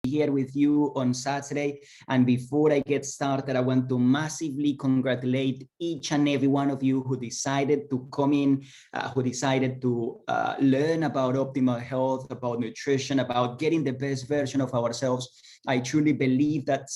here with you on Saturday. And before I get started, I want to massively congratulate each and every one of you who decided to come in, who decided to learn about optimal health, about nutrition, about getting the best version of ourselves. I truly believe that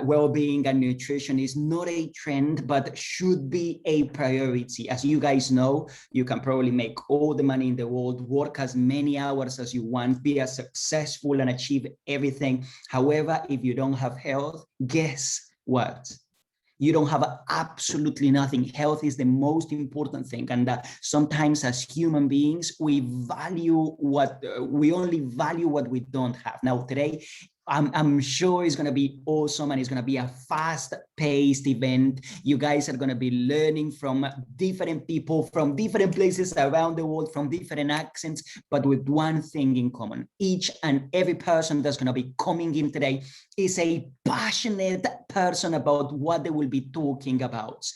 well-being and nutrition is not a trend, but should be a priority. As you guys know, you can probably make all the money in the world, work as many hours as you want, be as successful and achieve everything. However, if you don't have health, guess what? You don't have absolutely nothing. Health is the most important thing. And sometimes as human beings, we only value what we don't have. Now, today, I'm sure it's going to be awesome, and it's going to be a fast-paced event. You guys are going to be learning from different people from different places around the world, from different accents, but with one thing in common. Each and every person that's going to be coming in today is a passionate person about what they will be talking about.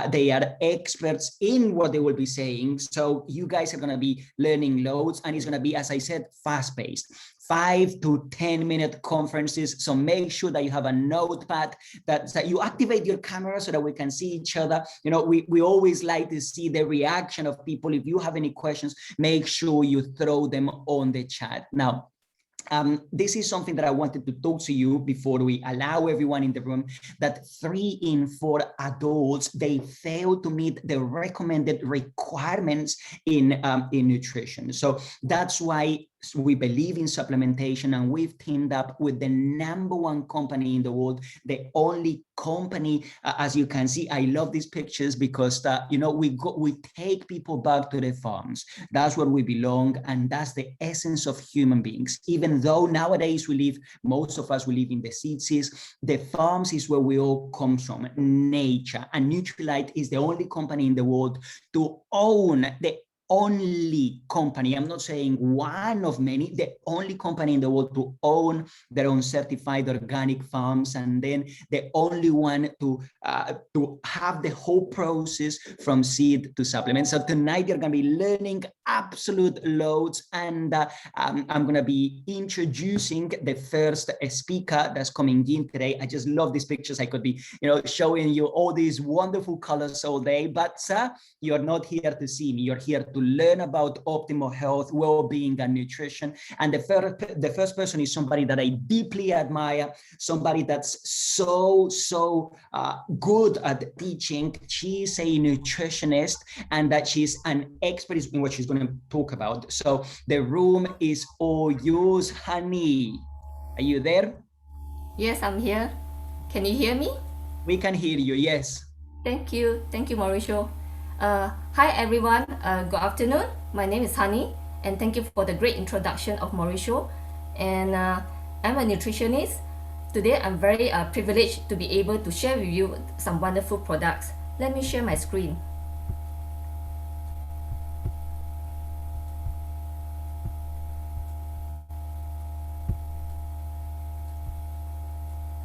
They are experts in what they will be saying. So you guys are going to be learning loads, and it's going to be, as I said, fast-paced. 5 to 10 minute conferences. So make sure that you have a notepad, that you activate your camera so that we can see each other. You know, we always like to see the reaction of people. If you have any questions, make sure you throw them on the chat. Now, this is something that I wanted to talk to you before we allow everyone in the room, that 3 in 4 adults, they fail to meet the recommended requirements in nutrition. So that's why we believe in supplementation, and we've teamed up with the #1 company in the world, the only company, as you can see. I love these pictures because you know, we take people back to the farms. That's where we belong, and that's the essence of human beings. Even though nowadays most of us live in the cities, the farms is where we all come from, nature. And Neutralite is the only company in the world to own, the only company, I'm not saying one of many, the only company in the world to own their own certified organic farms, and then the only one to have the whole process from seed to supplement. So tonight you're going to be learning absolute loads, and I'm going to be introducing the first speaker that's coming in today. I just love these pictures. I could be, you know, showing you all these wonderful colors all day, but you're not here to see me. You're here to learn about optimal health, well-being, and nutrition. And the first person is somebody that I deeply admire, somebody that's so good at teaching. She's a nutritionist, and that she's an expert in what she's going to talk about. So the room is all yours, honey. Are you there? Yes, I'm here. Can you hear me? We can hear you, yes. Thank you, Mauricio. Hi everyone, good afternoon. My name is Honey, and thank you for the great introduction of Mauricio. And I'm a nutritionist. Today I'm very privileged to be able to share with you some wonderful products. Let me share my screen.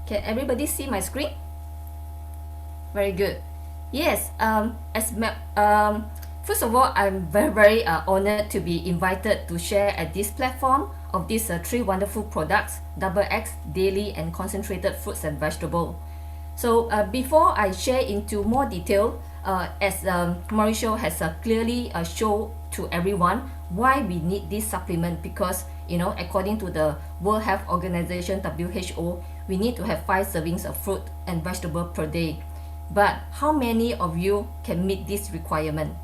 Can everybody see my screen? Very good. Yes, first of all, I'm very honored to be invited to share at this platform of these 3 wonderful products, Double X, Daily, and Concentrated Fruits and Vegetables. So before I share into more detail, as Mauricio has clearly shown to everyone why we need this supplement, because, you know, according to the World Health Organization, WHO, we need to have 5 servings of fruit and vegetable per day. But how many of you can meet this requirement?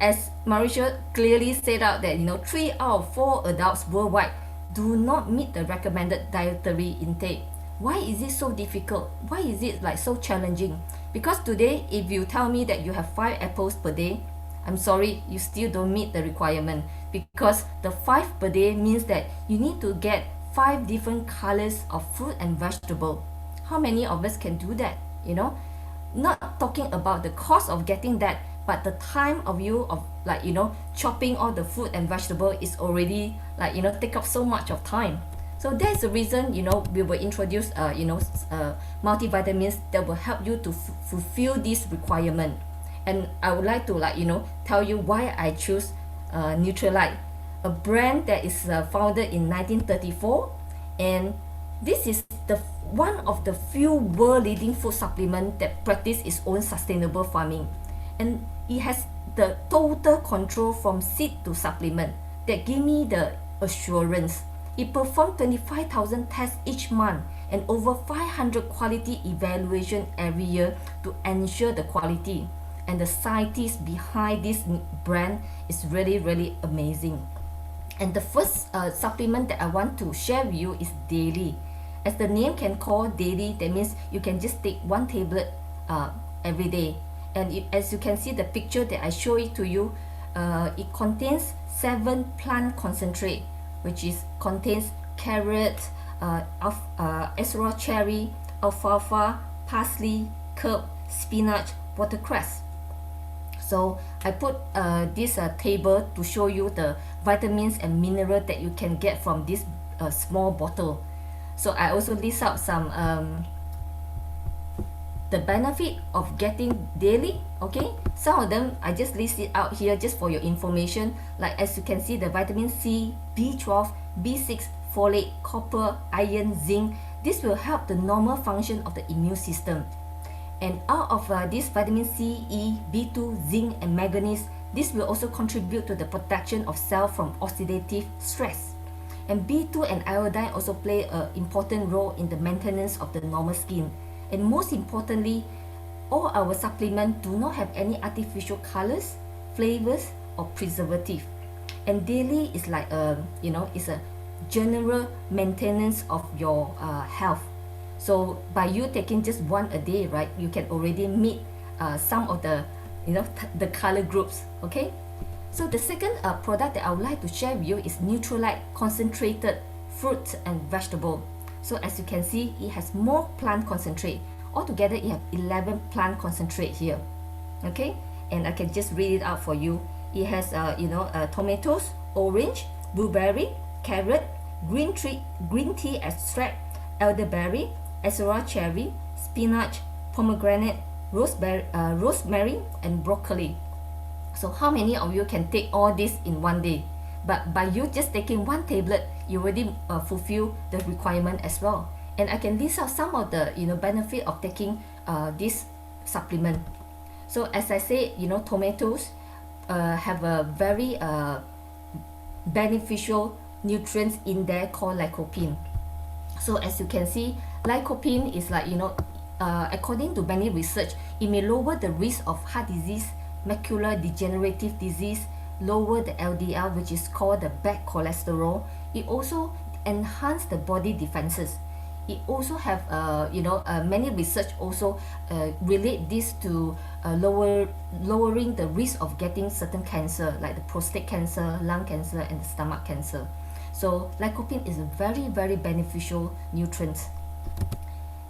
As Mauricio clearly said out that, you know, 3 out of 4 adults worldwide do not meet the recommended dietary intake. Why is it so difficult? Why is it like so challenging? Because today, if you tell me that you have 5 apples per day, I'm sorry, you still don't meet the requirement, because the 5 per day means that you need to get 5 different colors of fruit and vegetable. How many of us can do that? You know, not talking about the cost of getting that, but the time of like, you know, chopping all the fruit and vegetable is already, like, you know, take up so much of time. So that's the reason, you know, we will introduce multivitamins that will help you to fulfill this requirement. And I would like to, like, you know, tell you why I choose Neutralite, a brand that is founded in 1934 And this is the one of the few world-leading food supplement that practice its own sustainable farming, and it has the total control from seed to supplement that give me the assurance. It performed 25,000 tests each month and over 500 quality evaluation every year to ensure the quality. And the scientists behind this brand is really amazing. And the first supplement that I want to share with you is daily. As the name can call daily, that means you can just take one tablet every day. And as you can see the picture that I show it to you, it contains 7 plant concentrate, which contains carrot, acerola cherry, alfalfa, parsley, curd, spinach, watercress. So I put this table to show you the vitamins and minerals that you can get from this small bottle. So I also list out some the benefit of getting daily. Okay, some of them I just list it out here just for your information. Like as you can see, the vitamin C, B12, B6, folate, copper, iron, zinc. This will help the normal function of the immune system. And out of this vitamin C, E, B2, zinc and manganese, this will also contribute to the protection of cells from oxidative stress. And B2 and iodine also play an important role in the maintenance of the normal skin. And most importantly, all our supplements do not have any artificial colors, flavors or preservative. And daily is like it's a general maintenance of your health. So by you taking just one a day, right, you can already meet some of the the color groups. Okay, so the second product that I would like to share with you is Neutralite concentrated fruit and vegetable. So as you can see, it has more plant concentrate. Altogether it has 11 plant concentrate here. Okay, and I can just read it out for you. It has tomatoes, orange, blueberry, carrot, green tea extract, elderberry, acerola cherry, spinach, pomegranate, rosemary and broccoli. So how many of you can take all this in one day? But by you just taking one tablet, you already fulfill the requirement as well. And I can list out some of the benefit of taking this supplement. So as I say, tomatoes have a very beneficial nutrients in there called lycopene. So as you can see, lycopene is like according to many research, it may lower the risk of heart disease, macular degenerative disease, lower the LDL, which is called the bad cholesterol. It also enhance the body defenses. It also have many research also relate this to lowering the risk of getting certain cancer like the prostate cancer, lung cancer and the stomach cancer. So lycopene is a very beneficial nutrient.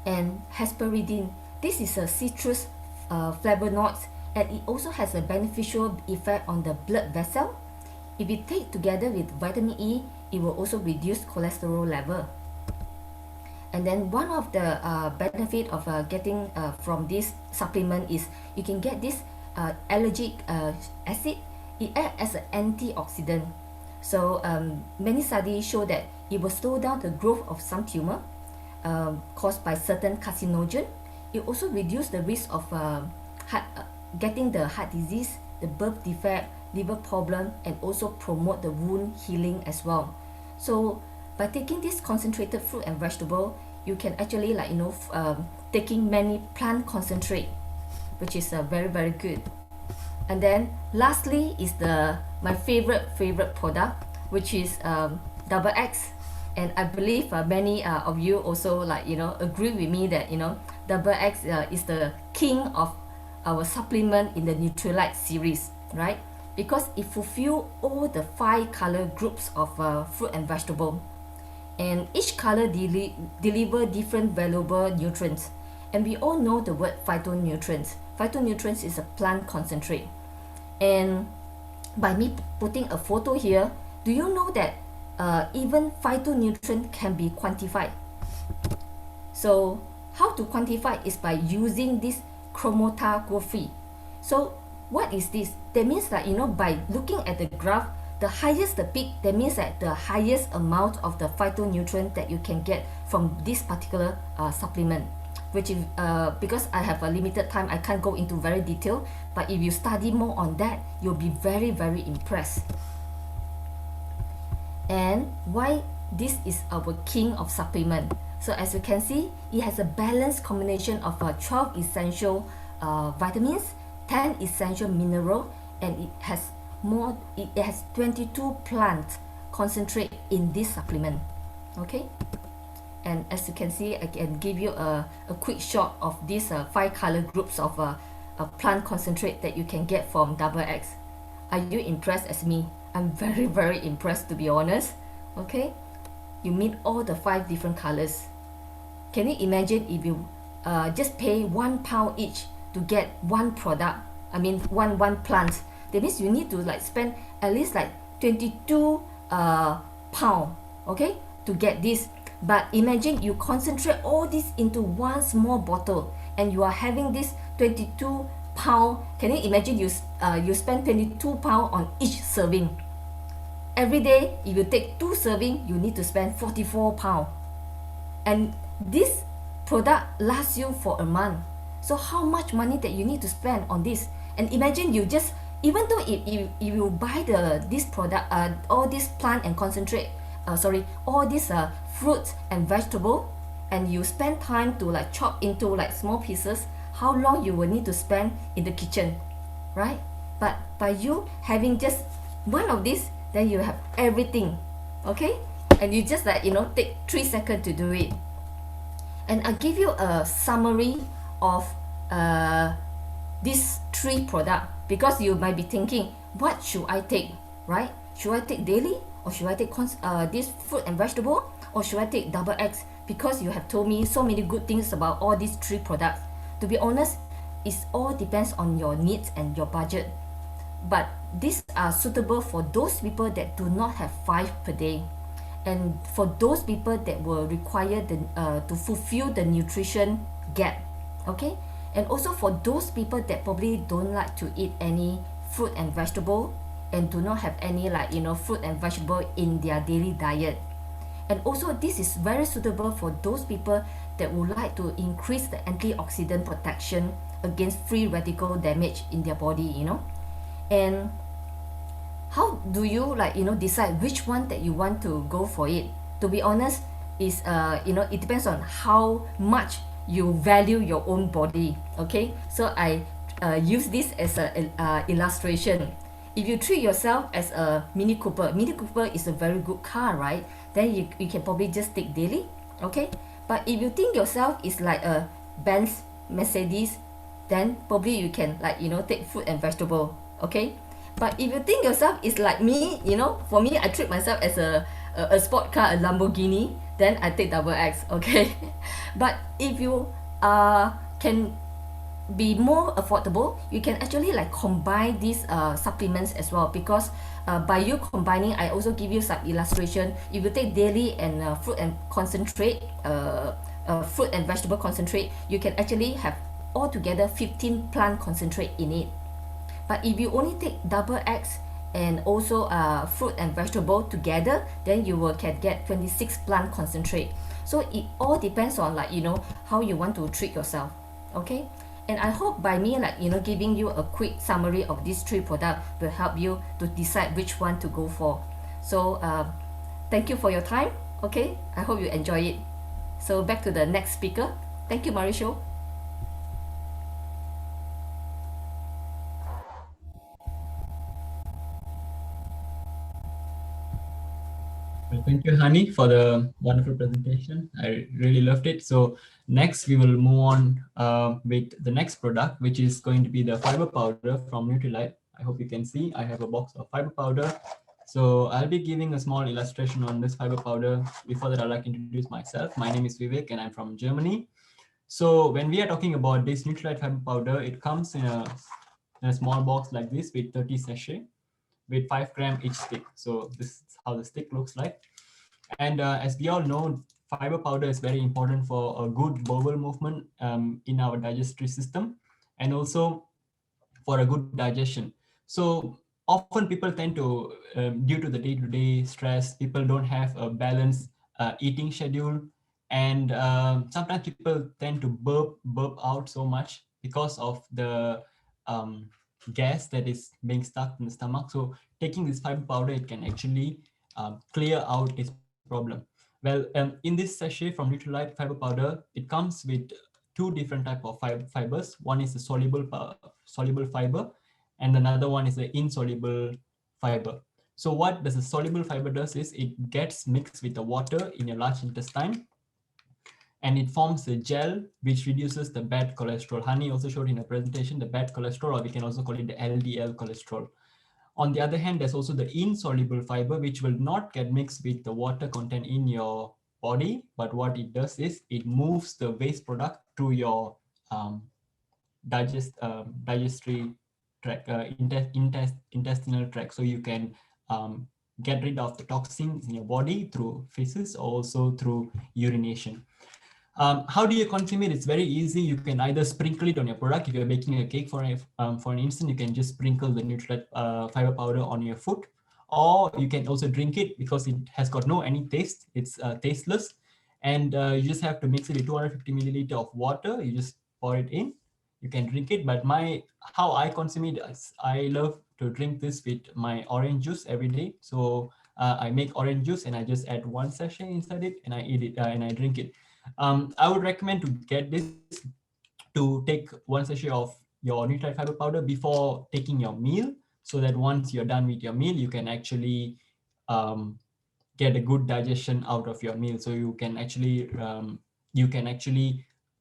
And hesperidin, this is a citrus flavonoid, and it also has a beneficial effect on the blood vessel. If you take together with vitamin E, it will also reduce cholesterol level. And then one of the benefit of getting from this supplement is you can get this allergic acid. It acts as an antioxidant. So many studies show that it will slow down the growth of some tumor caused by certain carcinogen. It also reduces the risk of getting the heart disease, the birth defect, liver problem, and also promote the wound healing as well. So by taking this concentrated fruit and vegetable, you can actually taking many plant concentrate, which is very good. And then lastly is my favorite product, which is Double X. And I believe many of you also agree with me that Double X is the king of our supplement in the Neutralite series, right? Because it fulfills all the 5 color groups of fruit and vegetable, and each color deliver different valuable nutrients. And we all know the word phytonutrients. Phytonutrients is a plant concentrate. And by me putting a photo here, do you know that even phytonutrient can be quantified? So how to quantify is by using this chromatography. So what is this? That means that by looking at the graph, the highest the peak, that means that the highest amount of the phytonutrient that you can get from this particular supplement, which is because I have a limited time, I can't go into very detail, but if you study more on that, you'll be very, very impressed. And why this is our king of supplement? So as you can see, it has a balanced combination of 12 essential vitamins, 10 essential mineral, and it has 22 plant concentrate in this supplement. Okay, and as you can see, I can give you a quick shot of these 5 color groups of plant concentrate that you can get from XX. Are you impressed as me? I'm very, very impressed, to be honest. Okay, you meet all the 5 different colors. Can you imagine if you just pay £1 each to get one product? I mean one plant. That means you need to like spend at least like 22 pound, okay, to get this. But imagine you concentrate all this into one small bottle, and you are having this 22 pound. Can you imagine you spend 22 pound on each serving? Every day, if you take 2 serving, you need to spend 44 pound. And this product lasts you for a month. So how much money that you need to spend on this? And imagine you just, even though if you buy this product, all this plant and concentrate, all these fruits and vegetable, and you spend time to like chop into like small pieces, how long you will need to spend in the kitchen, right? But by you having just one of these, then you have everything, okay? And you just like, take 3 seconds to do it. And I'll give you a summary of these 3 products, because you might be thinking, what should I take, right? Should I take daily, or should I take this fruit and vegetable, or should I take XX? Because you have told me so many good things about all these 3 products. To be honest, it all depends on your needs and your budget. But these are suitable for those people that do not have 5 per day, and for those people that will require to fulfill the nutrition gap, okay? And also for those people that probably don't like to eat any fruit and vegetable, and do not have any fruit and vegetable in their daily diet. And also this is very suitable for those people that would like to increase the antioxidant protection against free radical damage in their body, And how do you decide which one that you want to go for it? To be honest, is it depends on how much you value your own body, okay? So I use this as an illustration. If you treat yourself as a Mini Cooper is a very good car, right? Then you can probably just take daily, okay? But if you think yourself is like a Benz, Mercedes, then probably you can take fruit and vegetable, okay? But if you think yourself is like me, for me, I treat myself as a sport car, a Lamborghini, then I take XX, okay? But if you can be more affordable, you can actually combine these supplements as well, because by you combining, I also give you some illustration. If you take daily and fruit and concentrate, fruit and vegetable concentrate, you can actually have altogether 15 plant concentrate in it. But if you only take XX and also fruit and vegetable together, then you can get 26 plant concentrate. So it all depends on how you want to treat yourself, okay? And I hope by me giving you a quick summary of these 3 products will help you to decide which one to go for. So thank you for your time, okay? I hope you enjoy it. So back to the next speaker. Thank you, Mauricio. Well, thank you, Hani, for the wonderful presentation. I really loved it. So next, we will move on with the next product, which is going to be the fiber powder from Neutralite. I hope you can see I have a box of fiber powder. So I'll be giving a small illustration on this fiber powder. Before that, I'd like to introduce myself. My name is Vivek, and I'm from Germany. So when we are talking about this Neutralite fiber powder, it comes in a small box like this with 30 sachet, with 5 gram each stick. So this is how the stick looks like. And as we all know, fiber powder is very important for a good bowel movement in our digestive system, and also for a good digestion. So often people tend to, due to the day-to-day stress, people don't have a balanced eating schedule, and sometimes people tend to burp out so much because of the gas that is being stuck in the stomach. So taking this fiber powder, it can actually clear out this problem. Well, in this sachet from Neutralite fiber powder, it comes with two different type of fibers. One is the soluble fiber, and another one is the insoluble fiber. So what does the soluble fiber does is it gets mixed with the water in your large intestine, and it forms a gel which reduces the bad cholesterol. Hani also showed in a presentation the bad cholesterol, or we can also call it the LDL cholesterol. On the other hand, there's also the insoluble fiber, which will not get mixed with the water content in your body, but what it does is it moves the waste product through your digestive tract, intestinal tract, so you can get rid of the toxins in your body through feces or also through urination. How do you consume it? It's very easy. You can either sprinkle it on your product. If you're baking a cake, for an instance, you can just sprinkle the Neutralite fiber powder on your food, or you can also drink it because it has got no any taste. It's tasteless, and you just have to mix it with 250 milliliter of water. You just pour it in. You can drink it. But how I consume it is I love to drink this with my orange juice every day. So I make orange juice and I just add one sachet inside it and I eat it and I drink it. I would recommend to get this, to take one sachet of your Neutralite fiber powder before taking your meal, so that once you're done with your meal, you can actually get a good digestion out of your meal. So you can actually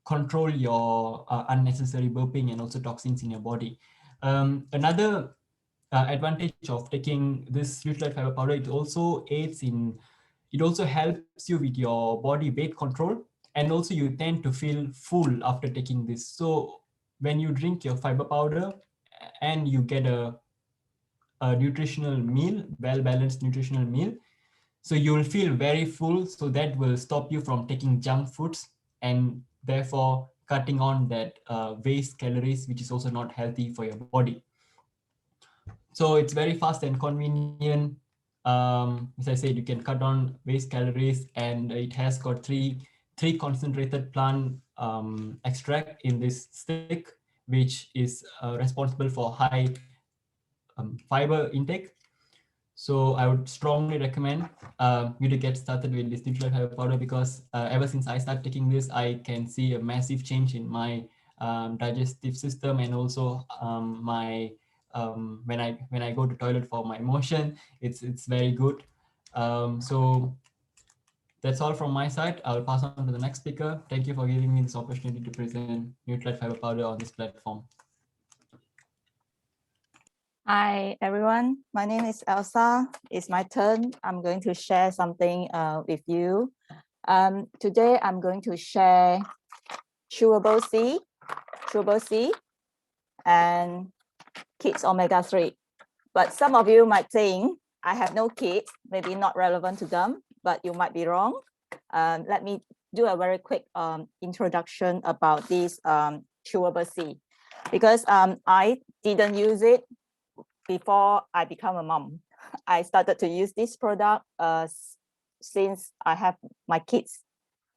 control your unnecessary burping and also toxins in your body. Another advantage of taking this Neutralite fiber powder, it also helps you with your body weight control, and also you tend to feel full after taking this. So when you drink your fiber powder and you get a nutritional meal, well-balanced nutritional meal, so you will feel very full. So that will stop you from taking junk foods and therefore cutting on that waste calories, which is also not healthy for your body. So it's very fast and convenient. As I said, you can cut down waste calories, and it has got three concentrated plant extract in this stick, which is responsible for high fiber intake. So I would strongly recommend you to get started with this Neutralite fiber powder, because ever since I started taking this, I can see a massive change in my digestive system, and also my when I go to toilet for my motion, it's very good. So that's all from my side. I'll pass on to the next speaker. Thank you for giving me this opportunity to present Neutralite fiber powder on this platform. Hi, everyone. My name is Elsa. It's my turn. I'm going to share something with you. Today, I'm going to share chewable C, and kids omega-3. But some of you might think I have no kids, maybe not relevant to them, but you might be wrong. Let me do a very quick introduction about this chewable C, because I didn't use it before I become a mom. I started to use this product since I have my kids.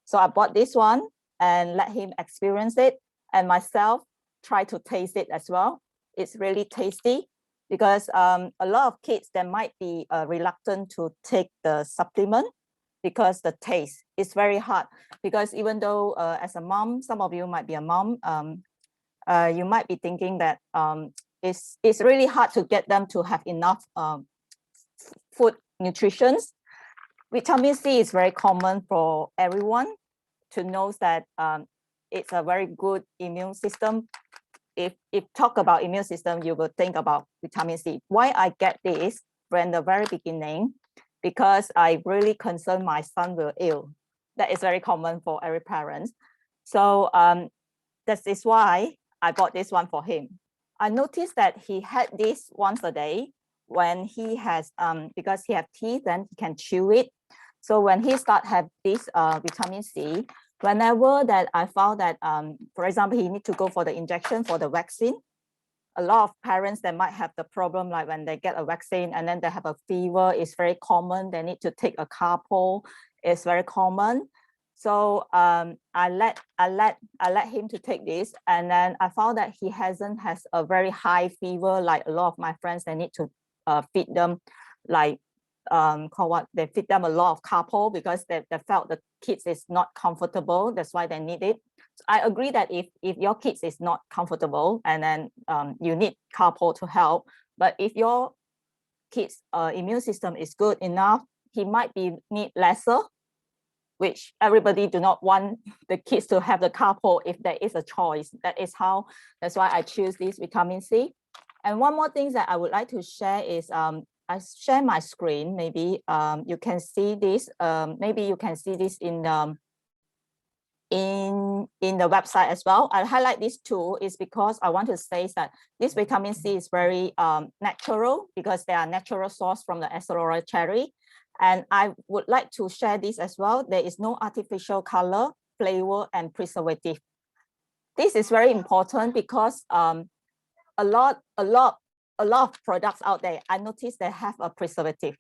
So I bought this one and let him experience it, and myself try to taste it as well. It's really tasty, because a lot of kids, they might be reluctant to take the supplement because the taste is very hard. Because even though as a mom, some of you might be a mom, you might be thinking that it's really hard to get them to have enough food nutrition. Vitamin C is very common for everyone to know that it's a very good immune system. If talk about immune system, you will think about vitamin C. Why I get this from the very beginning? Because I really concerned my son will ill. That is very common for every parent. So that is why I bought this one for him. I noticed that he had this once a day when he has, because he has teeth and he can chew it. So when he start have this vitamin C, whenever that I found that, for example, he need to go for the injection for the vaccine, a lot of parents that might have the problem like when they get a vaccine and then they have a fever, it's very common. They need to take a carpal, it's very common. So I let him to take this, and then I found that he has a very high fever. Like a lot of my friends, they need to feed them like they feed them a lot of carpal because they felt the kids is not comfortable. That's why they need it. So I agree that if your kids is not comfortable and then you need carpal to help, but if your kids immune system is good enough, he might need lesser, which everybody do not want the kids to have the carpal if there is a choice. That's why I choose this vitamin C. And one more thing that I would like to share is I share my screen. Maybe you can see this. Maybe you can see this in the website as well. I highlight this too is because I want to say that this vitamin C is very natural because they are natural source from the Aurora cherry. And I would like to share this as well. There is no artificial color, flavor, and preservative. This is very important because a lot of products out there, I noticed they have a preservative.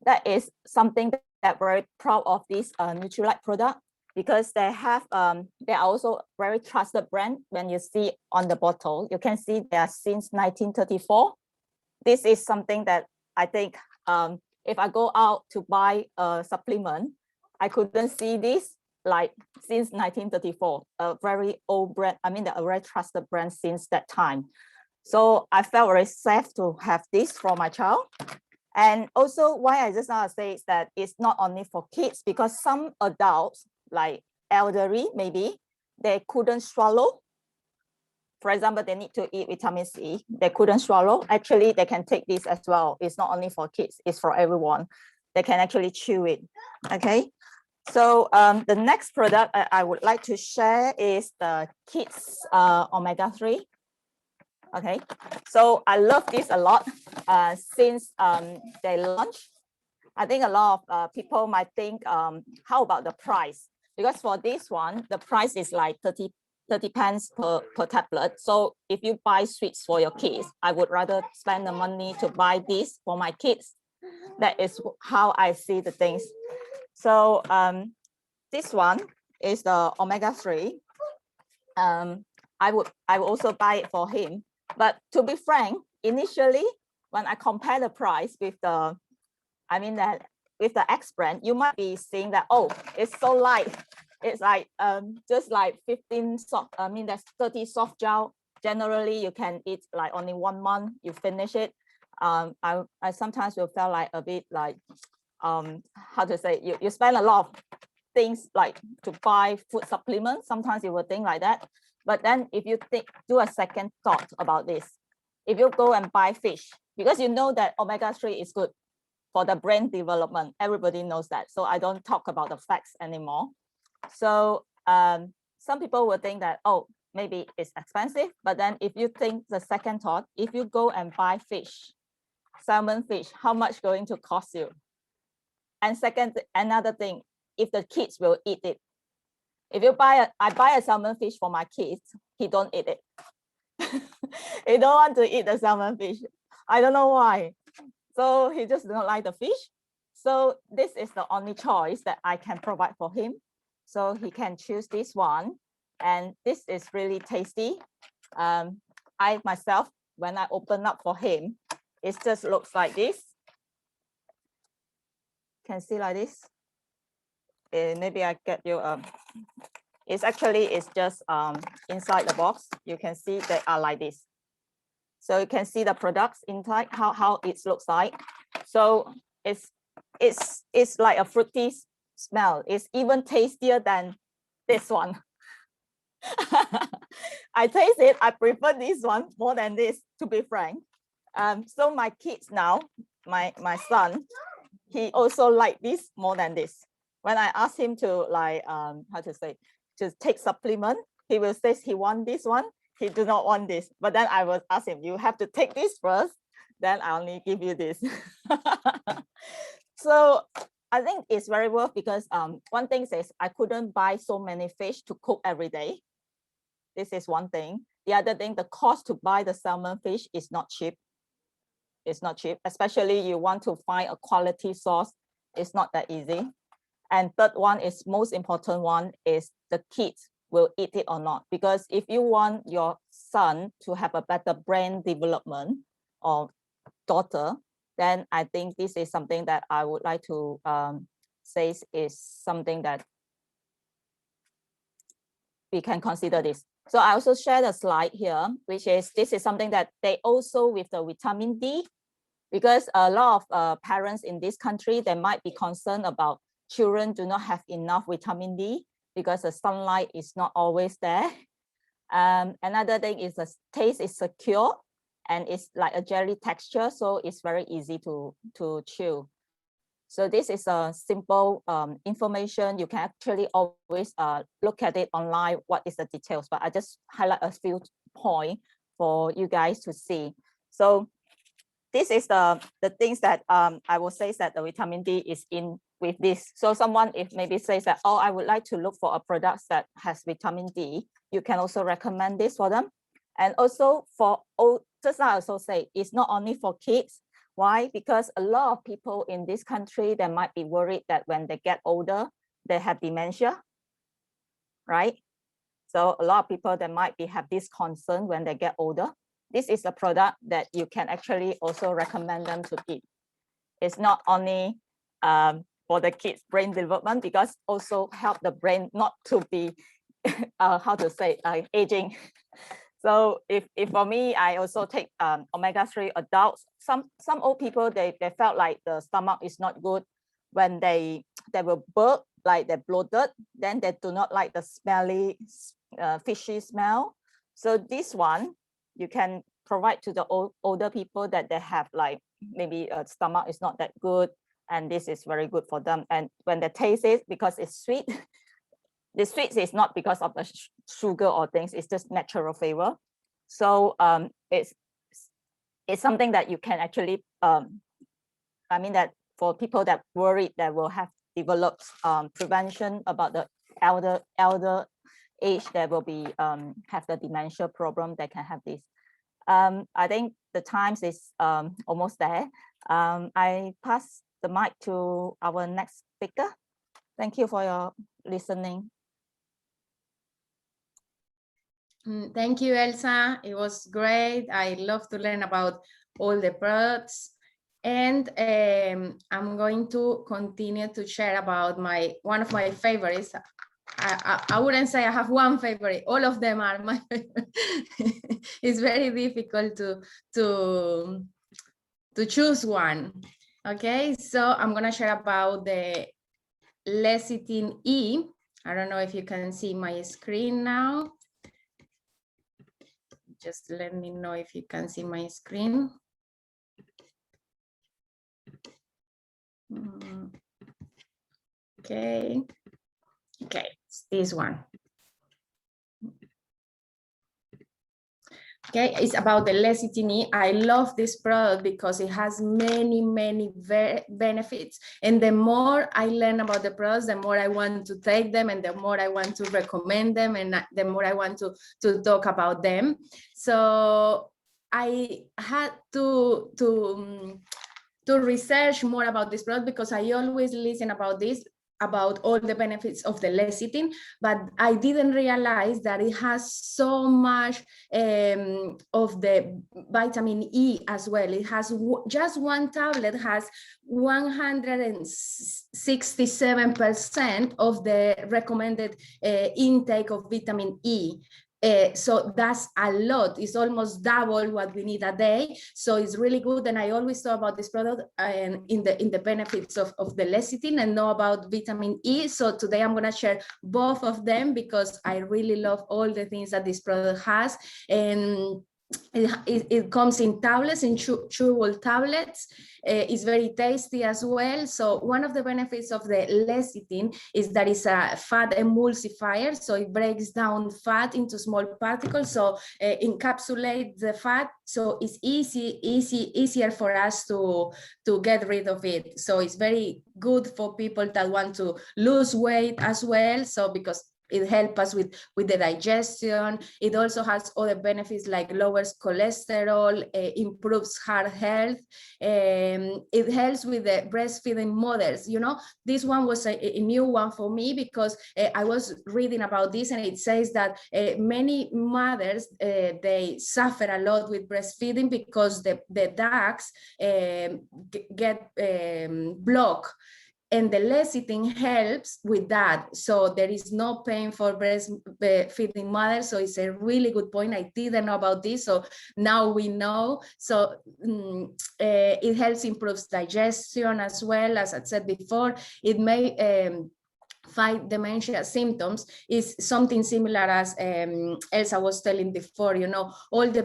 That is something that I'm very proud of this Neutralite product because they are also very trusted brand. When you see on the bottle, you can see they are since 1934. This is something that I think if I go out to buy a supplement, I couldn't see this like since 1934, a very old brand. I mean, a very trusted brand since that time. So I felt very safe to have this for my child. And also why I just now say is that it's not only for kids, because some adults like elderly, maybe they couldn't swallow. For example, they need to eat vitamin C, they couldn't swallow. Actually, they can take this as well. It's not only for kids, it's for everyone. They can actually chew it, okay? So the next product I would like to share is the kids omega-3. Okay, so I love this a lot since they launched. I think a lot of people might think, how about the price? Because for this one, the price is like 30 pence per tablet. So if you buy sweets for your kids, I would rather spend the money to buy this for my kids. That is how I see the things. So this one is the omega-3. I would also buy it for him. But to be frank, initially, when I compare the price with the, with the X brand, you might be seeing that, oh, it's so light. It's like just like 15 soft, that's 30 soft gel. Generally, you can eat like only 1 month, you finish it. I sometimes will feel like a bit like, how to say, you spend a lot of things like to buy food supplements. Sometimes you will think like that. But then if you do a second thought about this, if you go and buy fish, because you know that omega-3 is good for the brain development, everybody knows that. So I don't talk about the facts anymore. So some people will think that, oh, maybe it's expensive. But then if you think the second thought, if you go and buy fish, salmon fish, how much going to cost you? And second, another thing, if the kids will eat it. If you I buy a salmon fish for my kids, he don't eat it. He don't want to eat the salmon fish. I don't know why. So he just don't like the fish. So this is the only choice that I can provide for him. So he can choose this one. And this is really tasty. I myself, when I open up for him, it just looks like this. Can see like this. Maybe I get you it's just inside the box. You can see they are like this. So you can see the products inside, how it looks like. So it's like a fruity smell. It's even tastier than this one. I taste it, I prefer this one more than this, to be frank. So my kids now, my son, he also like this more than this. When I ask him to like, to take supplement, he will say he want this one. He do not want this. But then I will ask him, you have to take this first, then I only give you this. So I think it's very worth because one thing is I couldn't buy so many fish to cook every day. This is one thing. The other thing, the cost to buy the salmon fish is not cheap. It's not cheap, especially you want to find a quality source. It's not that easy. And third one is most important one is the kids will eat it or not. Because if you want your son to have a better brain development or daughter, then I think this is something that I would like to say is something that we can consider this. So I also shared a slide here, which is, this is something that they also with the vitamin D, because a lot of parents in this country, they might be concerned about children do not have enough vitamin D because the sunlight is not always there. Another thing is the taste is secure and it's like a jelly texture, so it's very easy to chew. So this is a simple information. You can actually always look at it online, what is the details, but I just highlight a few points for you guys to see. So this is the things that I will say that the vitamin D is in with this. So someone if maybe says that, oh, I would like to look for a product that has vitamin D, you can also recommend this for them. And also for, just I also say, it's not only for kids. Why? Because a lot of people in this country, they might be worried that when they get older, they have dementia, right? So a lot of people, they might have this concern when they get older. This is a product that you can actually also recommend them to eat. It's not only for the kids' brain development, because also help the brain not to be, how to say, aging. So if for me, I also take omega-3 adults. Some old people, they felt like the stomach is not good when they will burp, like they're bloated, then they do not like the smelly, fishy smell. So this one, you can provide to the older people that they have like, maybe a stomach is not that good, and this is very good for them. And when they taste it, because it's sweet, the sweet is not because of the sugar or things, it's just natural flavor. So it's something that you can actually, I mean that for people that worried that will have developed prevention about the elder age that will be have the dementia problem, that can have this. I think the times is almost there. I pass the mic to our next speaker. Thank you for your listening. Thank you, Elsa. It was great. I love to learn about all the products. And I'm going to continue to share about one of my favorites. I wouldn't say I have one favorite. All of them are my favorite. It's very difficult to choose one. Okay, so I'm going to share about the lecithin E. I don't know if you can see my screen now. Just let me know if you can see my screen. Okay, it's this one. Okay, it's about the lecithin E. I love this product because it has many benefits. And the more I learn about the products, the more I want to take them, and the more I want to recommend them, and the more I want to talk about them. So I had to research more about this product, because I always listen about all the benefits of the lecithin, but I didn't realize that it has so much of the vitamin E as well. It has just one tablet has 167% of the recommended intake of vitamin E. So that's a lot. It's almost double what we need a day. So it's really good. And I always thought about this product and in the benefits of the lecithin, and know about vitamin E. So today I'm going to share both of them, because I really love all the things that this product has. And it comes in tablets, in chewable tablets. It's very tasty as well. So one of the benefits of the lecithin is that it's a fat emulsifier. So it breaks down fat into small particles, so encapsulates the fat. So it's easier for us to get rid of it. So it's very good for people that want to lose weight as well. So because it helps us with the digestion. It also has other benefits like lowers cholesterol, improves heart health. It helps with the breastfeeding mothers. You know, this one was a new one for me because I was reading about this, and it says that many mothers, they suffer a lot with breastfeeding because the ducts get blocked. And the lecithin helps with that. So there is no pain for breastfeeding mothers. So it's a really good point. I didn't know about this. So now we know. So it helps improves digestion as well. As I said before, it may fight dementia symptoms. Is something similar as Elsa was telling before, you know, all the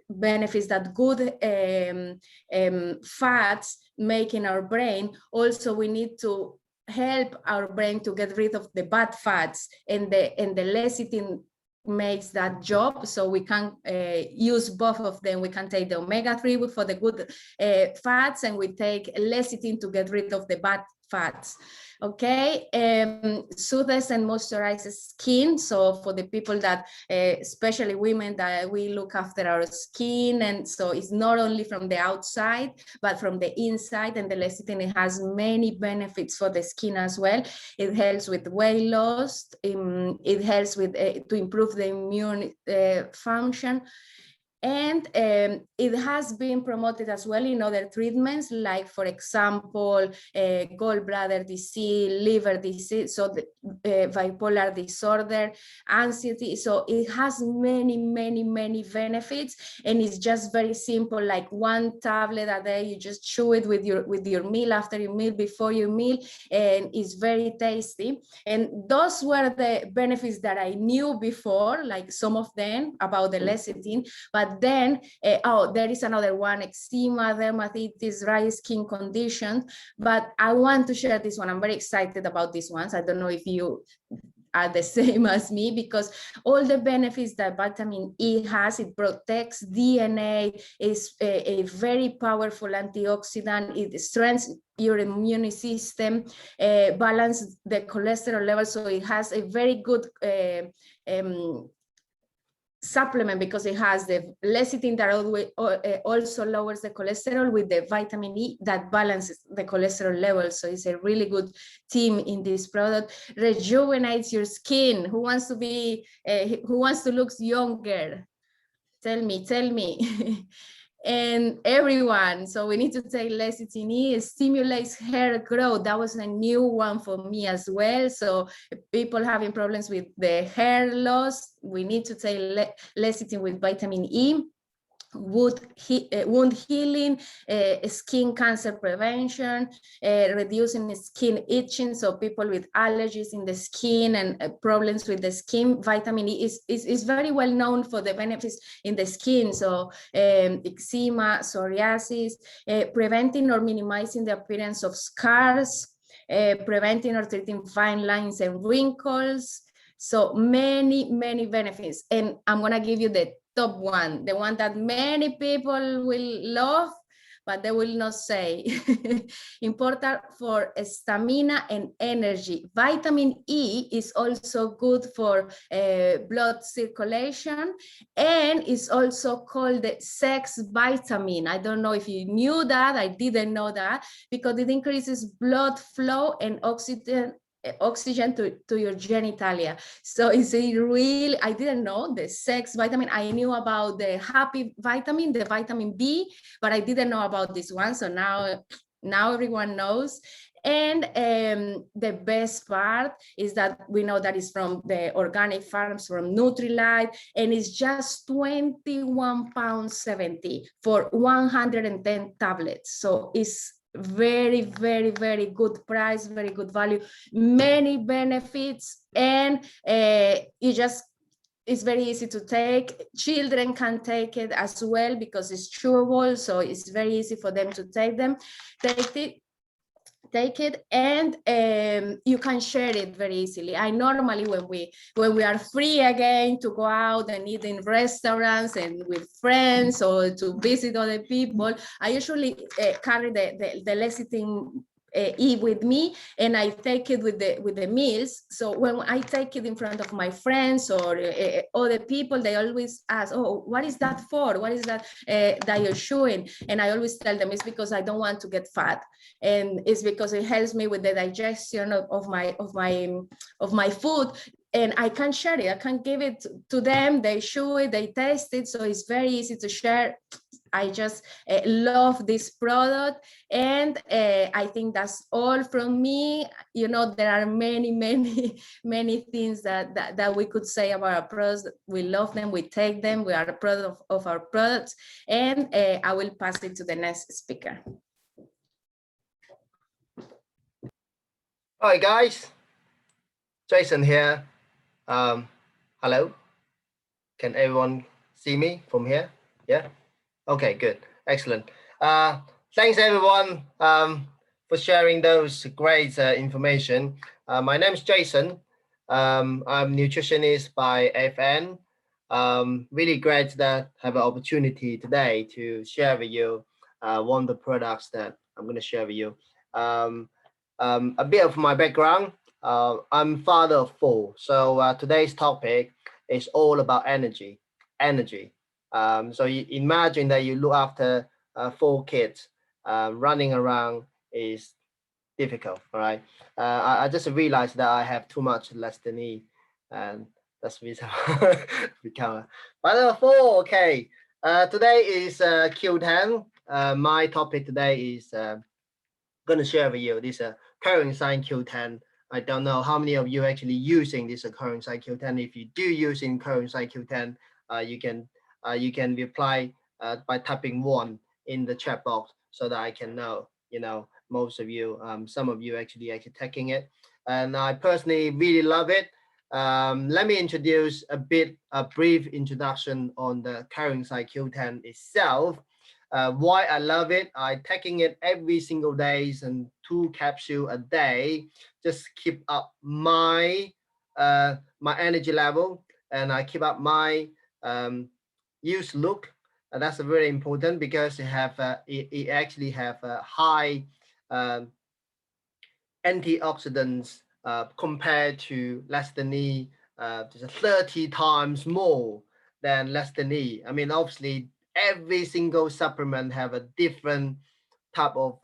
benefits that good fats make in our brain. Also, we need to help our brain to get rid of the bad fats, and the lecithin makes that job. So we can use both of them. We can take the omega-3 for the good fats, and we take lecithin to get rid of the bad fats. Okay, soothes and moisturizes skin. So for the people that, especially women, that we look after our skin, and so it's not only from the outside, but from the inside. And the lecithin, it has many benefits for the skin as well. It helps with weight loss. It helps with to improve the immune function. And it has been promoted as well in other treatments, like, for example, gallbladder disease, liver disease, so the bipolar disorder, anxiety. So it has many benefits, and it's just very simple, like one tablet a day. You just chew it with your meal, after your meal, before your meal, and it's very tasty. And those were the benefits that I knew before, like some of them about the lecithin. But then, there is another one: eczema, dermatitis, dry skin conditions. But I want to share this one. I'm very excited about these ones. I don't know if you are the same as me, because all the benefits that vitamin E has: it protects DNA, is a very powerful antioxidant, it strengthens your immune system, balance the cholesterol level. So it has a very good supplement, because it has the lecithin that also lowers the cholesterol, with the vitamin E that balances the cholesterol level. So it's a really good team in this product. Rejuvenates your skin. Who wants to look younger? Tell me. And everyone, so we need to take lecithin E. It stimulates hair growth. That was a new one for me as well. So people having problems with the hair loss, we need to take lecithin with vitamin E. Wound healing, skin cancer prevention, reducing skin itching. So people with allergies in the skin and problems with the skin, vitamin E is very well known for the benefits in the skin. So eczema, psoriasis, preventing or minimizing the appearance of scars, preventing or treating fine lines and wrinkles. So many benefits. And I'm gonna give you the top one, the one that many people will love, but they will not say. Important for stamina and energy. Vitamin E is also good for blood circulation, and is also called the sex vitamin. I don't know if you knew that. I didn't know that, because it increases blood flow and oxygen to your genitalia. So it's a real, I didn't know the sex vitamin. I knew about the happy vitamin, the vitamin B, but I didn't know about this one. So now everyone knows. And the best part is that we know that it's from the organic farms, from Neutralite, and it's just £21.70 for 110 tablets. So it's very good price, very good value, many benefits, and it's very easy to take. Children can take it as well because it's chewable, so it's very easy for them to take it, and you can share it very easily. I normally, when we are free again to go out and eat in restaurants and with friends, or to visit other people, I usually carry the lecithin E with me, and I take it with the meals. So when I take it in front of my friends or other people, they always ask, "Oh, what is that for? What is that that you're showing?" And I always tell them it's because I don't want to get fat, and it's because it helps me with the digestion of my food. And I can share it. I can give it to them. They chew it, they taste it, so it's very easy to share. I just love this product, and I think that's all from me. You know, there are many many things that we could say about our products. We love them, we take them, we are proud of our products, and I will pass it to the next speaker. Hi guys, Jason here. Hello, can everyone see me from here? Yeah. Okay, good, excellent. Thanks everyone for sharing those great information. My name is Jason. I'm nutritionist by FN. Really great that I have an opportunity today to share with you one of the products that I'm going to share with you. A bit of my background. I'm father of 4, so today's topic is all about energy. So you imagine that you look after 4 kids. Running around is difficult, all right? I just realized that I have too much less than E, and that's the reason become father of 4. Okay, today is Q10. My topic today is going to share with you this Coenzyme Q10. I don't know how many of you actually using this Coenzyme Q10. If you do using Coenzyme Q10, you can reply by typing 1 in the chat box so that I can know. You know, most of you, some of you actually taking it, and I personally really love it. Let me introduce a brief introduction on the Coenzyme Q10 itself. Why I love it, I taking it every single day and 2 capsules a day, just keep up my my energy level, and I keep up my use look. And that's very important because it actually have a high antioxidants compared to less than E, just 30 times more than less than E. I mean, obviously every single supplement have a different type of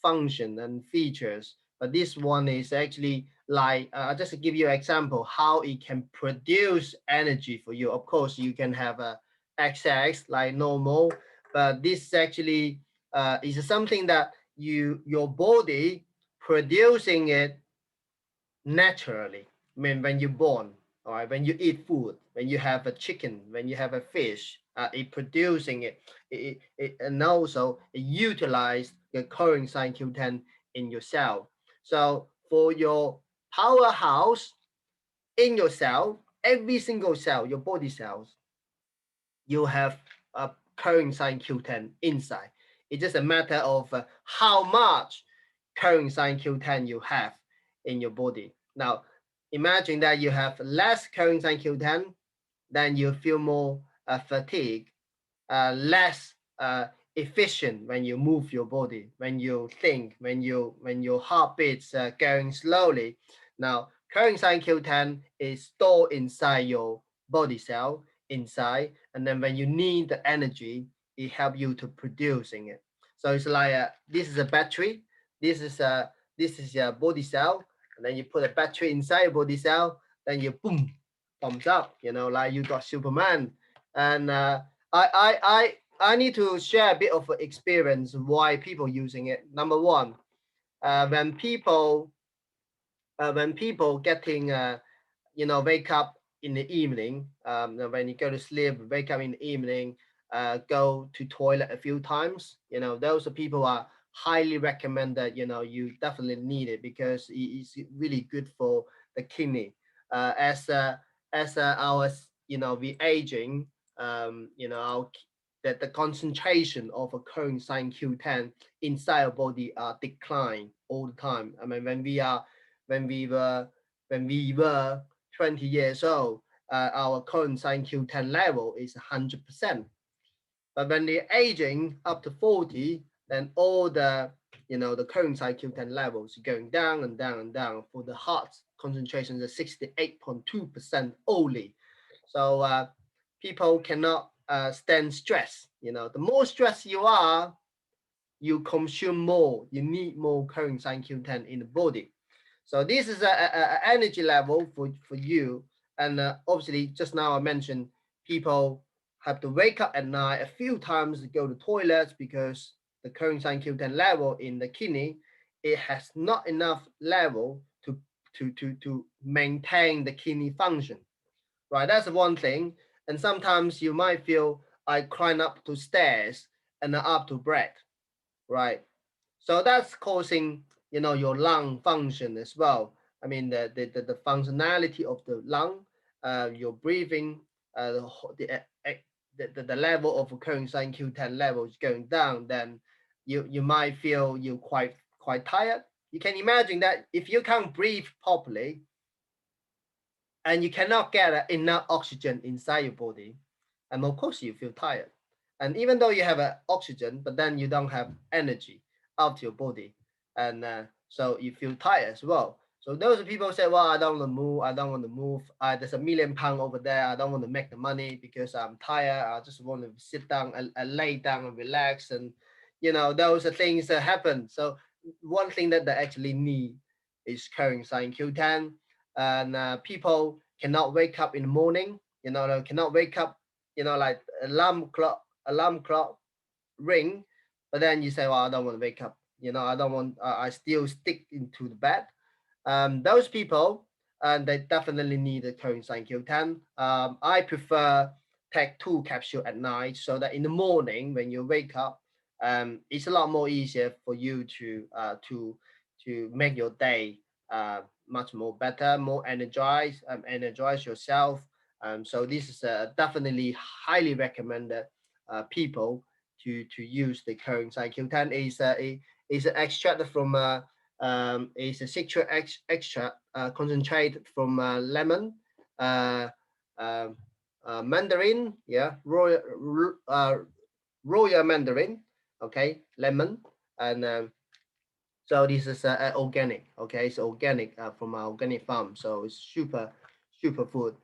function and features, but this one is actually like just to give you an example how it can produce energy for you. Of course you can have a excess like normal, but this actually is something that your body producing it naturally. I mean, when you're born, all right, when you eat food, when you have a chicken, when you have a fish, it producing it, and also it utilize the Coenzyme Q10 in your cell. So for your powerhouse in your cell, every single cell, your body cells, you have a Coenzyme Q10 inside. It's just a matter of how much Coenzyme Q10 you have in your body. Now, imagine that you have less Coenzyme Q10, then you feel more fatigue, less efficient when you move your body, when you think, when your heartbeat's going slowly. Now, Coenzyme Q10 is stored inside your body cell inside, and then when you need the energy, it helps you to producing it. So it's like this is a battery, this is your body cell, and then you put a battery inside your body cell, then you boom, thumbs up, you know, like you got Superman. And I need to share a bit of experience why people using it. Number 1, when people getting you know, wake up in the evening, when you go to sleep, wake up in the evening, go to toilet a few times, you know, those are people are highly recommended. You know, you definitely need it because it's really good for the kidney. As our, you know, we aging, you know, that the concentration of a Coenzyme Q10 inside our body decline all the time. I mean, when we were 20 years old, our Coenzyme Q10 level is 100%. But when they're aging up to 40, then all the the current CQ10 levels going down and down and down. For the heart concentrations at 68.2% only. So people cannot stand stress. The more stressed you are, you consume more, you need more current CQ10 in the body. So this is a energy level for you. And obviously, just now I mentioned people have to wake up at night a few times to go to toilets because the current CQ10 level in the kidney, it has not enough level to maintain the kidney function, right? That's one thing. And sometimes you might feel I climb up to stairs and up to breath, right? So that's causing, your lung function as well. I mean, the functionality of the lung, your breathing, the level of current CQ10 levels going down, then you might feel you quite tired. You can imagine that if you can't breathe properly and you cannot get enough oxygen inside your body, and of course you feel tired. And even though you have oxygen, but then you don't have energy out to your body, and so you feel tired as well. So those people say, well, I don't want to move. I don't want to move. There's £1 million over there. I don't want to make the money because I'm tired. I just want to sit down and lay down and relax. And, those are things that happen. So one thing that they actually need is current CQ10. And people cannot wake up in the morning, they cannot wake up, like alarm clock ring, but then you say, well, I don't want to wake up, I don't want, I still stick into the bed. Those people, they definitely need the current CQ10. I prefer take 2 capsules at night so that in the morning when you wake up, it's a lot more easier for you to make your day much more better, more energized, energize yourself. So this is definitely highly recommended people to use the current CQ10. Is an extract from is a citric extract concentrated from lemon, mandarin, royal mandarin, okay, lemon, and so this is organic, okay, it's organic from our organic farm, so it's super food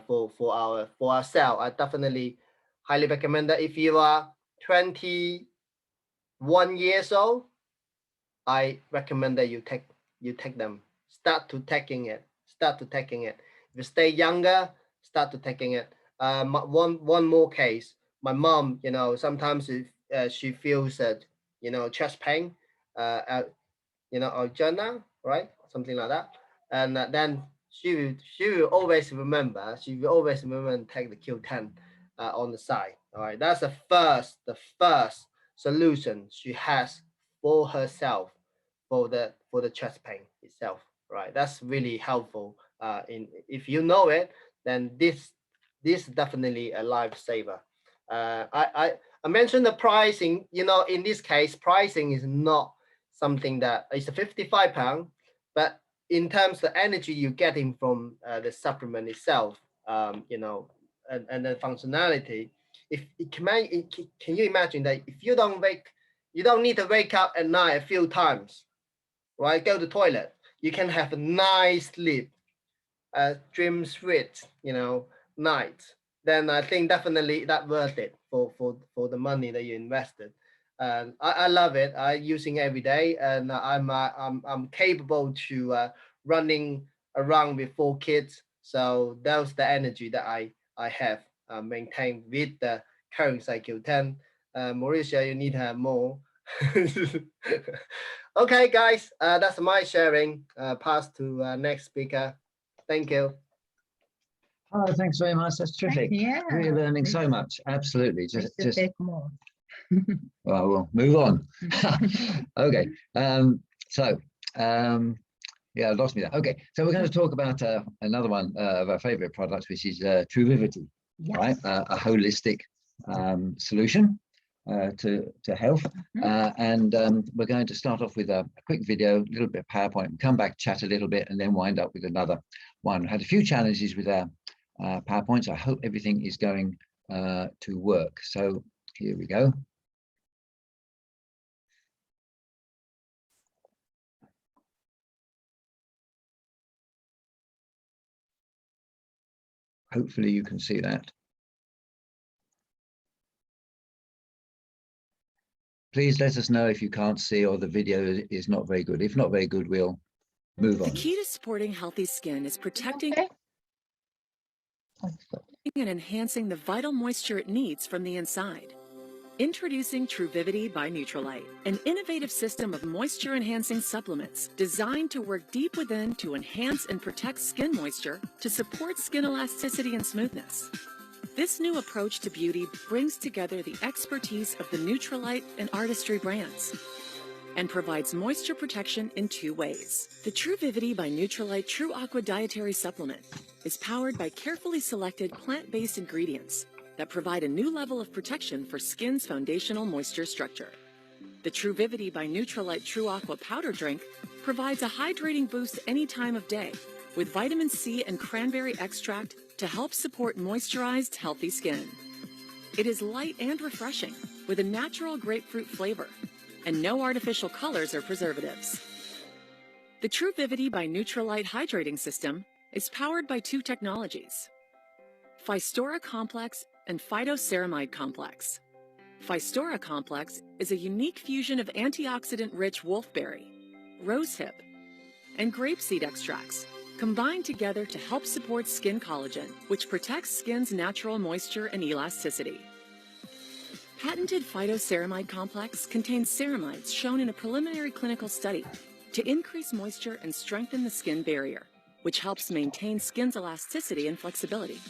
for ourselves. I definitely highly recommend that. If you are 21 years old, I recommend that you take them. Start to taking it. If you stay younger, start to taking it. One more case. My mom, sometimes if she feels that, chest pain, or journal, right? Something like that. And then she will always remember. She will always remember and take the Q10 on the side. All right. That's the first solution she has for herself for the chest pain itself. Right. That's really helpful. If you know it, then this is definitely a lifesaver. I mentioned the pricing. In this case, pricing is not something that is a £55, but in terms of the energy you're getting from the supplement itself, and the functionality, can you imagine that if you don't need to wake up at night a few times, right? Go to the toilet, you can have a nice sleep, dream sweet, night. Then I think definitely that worth it for the money that you invested. I love it. I using it every day, and I'm capable to running around with 4 kids. So that's the energy that I have maintained with the current CQ10. Mauricia, you need to have more. Okay, guys, that's my sharing. Pass to next speaker. Thank you. Oh, thanks very much. That's terrific. Yeah. We're learning so much. Absolutely. Just take more. Well, we'll move on. Okay. Yeah, I lost me there. Okay. So we're going to talk about another one of our favorite products, which is Truvivity, yes. Right? A holistic solution to health. And we're going to start off with a quick video, a little bit of PowerPoint, come back, chat a little bit, and then wind up with another one. We had a few challenges with our PowerPoints. I hope everything is going to work. So here we go. Hopefully you can see that. Please let us know if you can't see or the video is not very good. If not very good, we'll move on. The key to supporting healthy skin is protecting and enhancing the vital moisture it needs from the inside. Introducing Truvivity by Neutralite, an innovative system of moisture-enhancing supplements designed to work deep within to enhance and protect skin moisture to support skin elasticity and smoothness. This new approach to beauty brings together the expertise of the Neutralite and Artistry brands and provides moisture protection in 2 ways. The Truvivity by Neutralite True Aqua Dietary Supplement is powered by carefully selected plant-based ingredients that provide a new level of protection for skin's foundational moisture structure. The Truvivity by Neutralite True Aqua Powder Drink provides a hydrating boost any time of day with vitamin C and cranberry extract to help support moisturized, healthy skin. It is light and refreshing with a natural grapefruit flavor and no artificial colors or preservatives. The Truvivity by Neutralite Hydrating System is powered by 2 technologies, Phystora Complex and Phytoceramide Complex. Phystora Complex is a unique fusion of antioxidant-rich wolfberry, rosehip, and grapeseed extracts combined together to help support skin collagen, which protects skin's natural moisture and elasticity. Patented Phytoceramide Complex contains ceramides shown in a preliminary clinical study to increase moisture and strengthen the skin barrier, which helps maintain skin's elasticity and flexibility.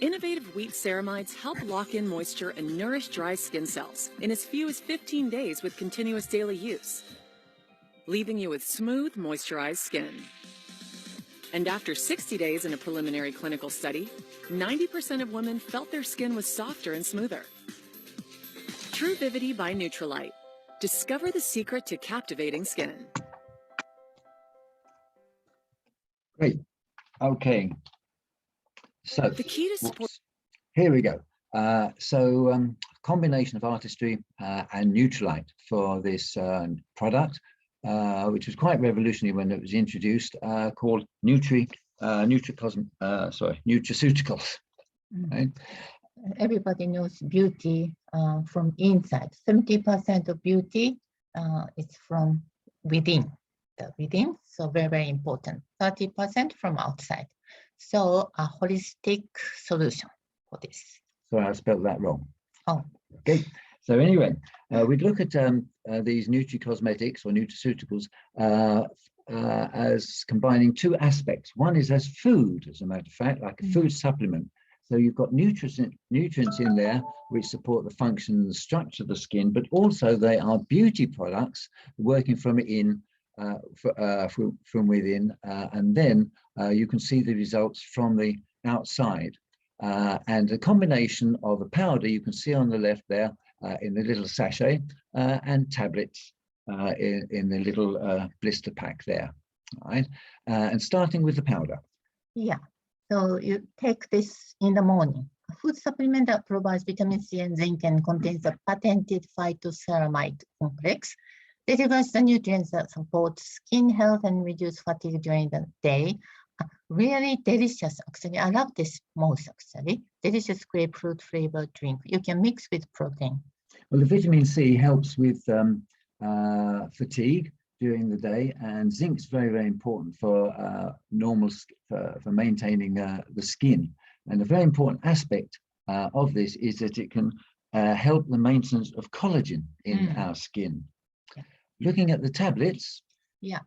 Innovative wheat ceramides help lock in moisture and nourish dry skin cells in as few as 15 days with continuous daily use, leaving you with smooth, moisturized skin. And after 60 days in a preliminary clinical study, 90% of women felt their skin was softer and smoother. Truvivity by Neutralite. Discover the secret to captivating skin. Great. Okay. So The key to support. Here we go. Combination of Artistry and Neutralite for this product, which was quite revolutionary when it was introduced, called nutraceuticals. Right? Everybody knows beauty from inside. 70% of beauty is from within. So very, very important. 30% from outside. So a holistic solution for this. Sorry, I spelled that wrong. Oh. Okay. So anyway, we'd look at these nutricosmetics or nutraceuticals as combining 2 aspects. One is as food, as a matter of fact, like a food supplement. So you've got nutrients in there which support the function and the structure of the skin, but also they are beauty products working from within, and then you can see the results from the outside. And a combination of a powder you can see on the left there in the little sachet and tablets in the little blister pack there. All right, and starting with the powder. Yeah, so you take this in the morning. A food supplement that provides vitamin C and zinc and contains a patented phytoceramide complex. Delivers the nutrients that support skin health and reduce fatigue during the day. Really delicious, actually. I love this most, actually. Delicious grapefruit flavored drink. You can mix with protein. Well, the vitamin C helps with fatigue during the day, and zinc's very, very important for for maintaining the skin. And a very important aspect of this is that it can help the maintenance of collagen in our skin. Yeah. Looking at the tablets. Yeah.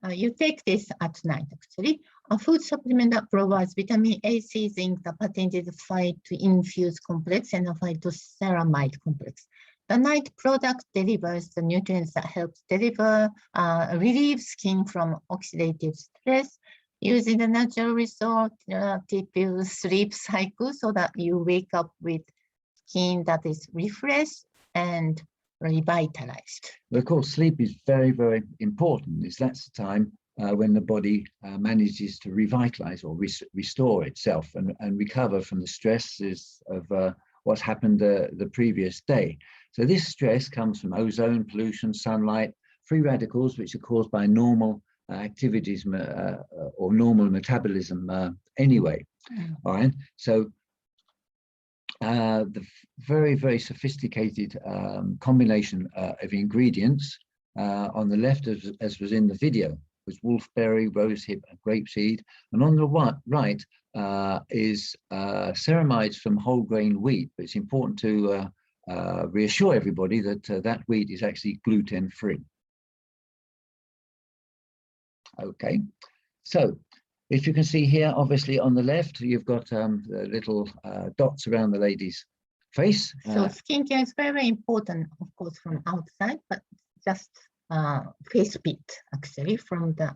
You take this at night, actually. A food supplement that provides vitamin A, C, zinc, the patented phyto-infused complex, and a phytoceramide complex. The night product delivers the nutrients that helps relieve skin from oxidative stress, using the natural restorative sleep cycle so that you wake up with skin that is refreshed and revitalized. Of course, sleep is very, very important. That's the time when the body manages to revitalize or restore itself and recover from the stresses of what's happened the previous day. So this stress comes from ozone, pollution, sunlight, free radicals, which are caused by normal activities or normal metabolism anyway. All right, so the very, very sophisticated combination of ingredients on the left, as was in the video, was wolfberry, rosehip, and grapeseed, and on the right is ceramides from whole grain wheat. But it's important to reassure everybody that that wheat is actually gluten-free. Okay, so if you can see here, obviously on the left, you've got the little dots around the lady's face. So skincare is very important, of course, from outside, but just face bit actually from the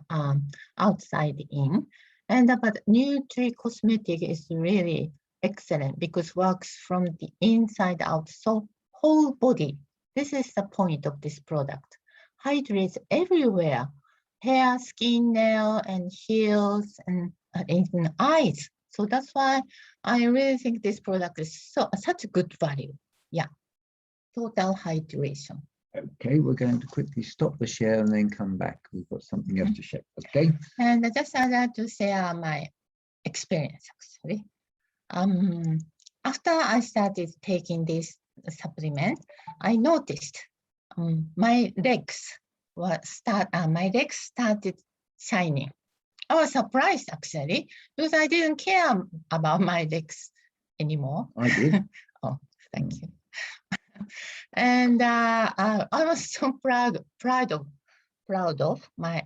outside in. And but Nutri Cosmetic is really excellent because works from the inside out, so whole body. This is the point of this product. Hydrates everywhere, hair, skin, nail, and heels, and even eyes. So that's why I really think this product is such a good value. Yeah, total hydration. Okay, we're going to quickly stop the share and then come back. We've got something else to share. Okay. And just I'd like to share my experience actually. After I started taking this supplement, I noticed my legs started shining. I was surprised actually because I didn't care about my legs anymore. I did. Oh, thank you. And I was so proud of my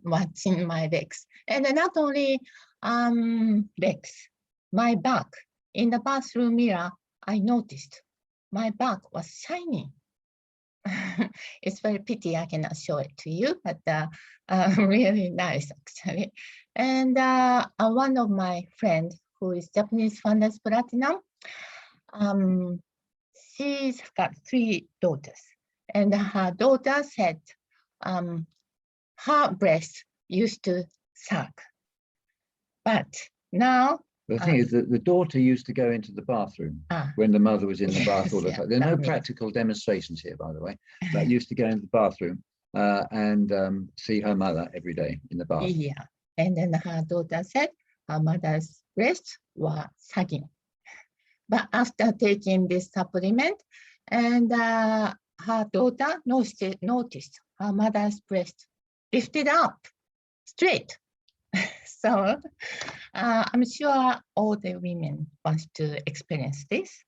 watching my legs, and not only legs, my back. In the bathroom mirror, I noticed my back was shining. It's very pity I cannot show it to you, but really nice actually. And one of my friends who is Japanese Founders Platinum, she's got 3 daughters, and her daughter said her breast used to suck, but now the thing is that the daughter used to go into the bathroom when the mother was in the bath all the time. There are no practical demonstrations here, by the way, but used to go into the bathroom and see her mother every day in the bath. Yeah, and then her daughter said her mother's breasts were sagging. But after taking this supplement, and her daughter noticed her mother's breast lifted up straight. So I'm sure all the women want to experience this.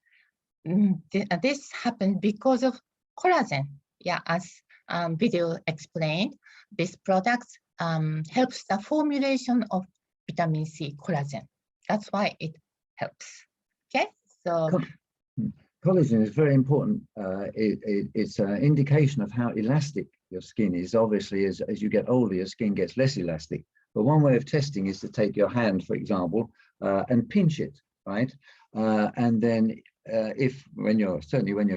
This happened because of collagen. Yeah, as video explained, this product helps the formulation of vitamin C collagen. That's why it helps. Okay, so collagen is very important. It's an indication of how elastic your skin is. Obviously, as you get older, your skin gets less elastic. But one way of testing is to take your hand, for example, and pinch it, right? And then when you're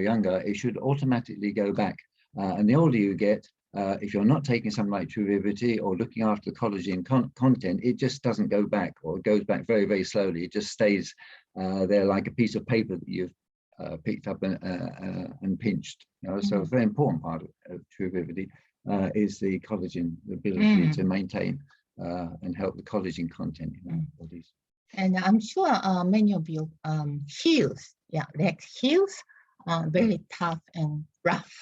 younger, it should automatically go back. And the older you get, if you're not taking something like Truvivity or looking after the collagen content, it just doesn't go back, or it goes back very, very slowly. It just stays there like a piece of paper that you've picked up and pinched. So a very important part of Truvivity is the collagen, the ability to maintain and help the collagen content in our bodies. And I'm sure many of you heels, leg heels are very tough and rough.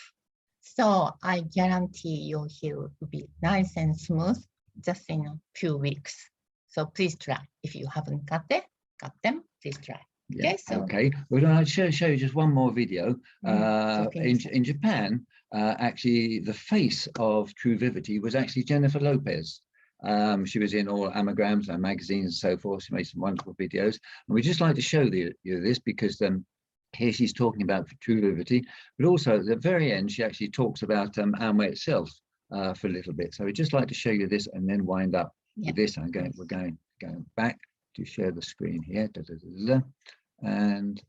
So I guarantee your heel will be nice and smooth just in a few weeks. So please try. If you haven't got them, please try. Yeah, okay. Well, I'll show you just one more video. In Japan, actually, the face of Truvivity was actually Jennifer Lopez. She was in all amagrams and magazines and so forth. She made some wonderful videos. And we just like to show you this because here she's talking about Truvivity, but also at the very end, she actually talks about Amway itself for a little bit. So we'd just like to show you this and then wind up with this. We're going back to share the screen here. And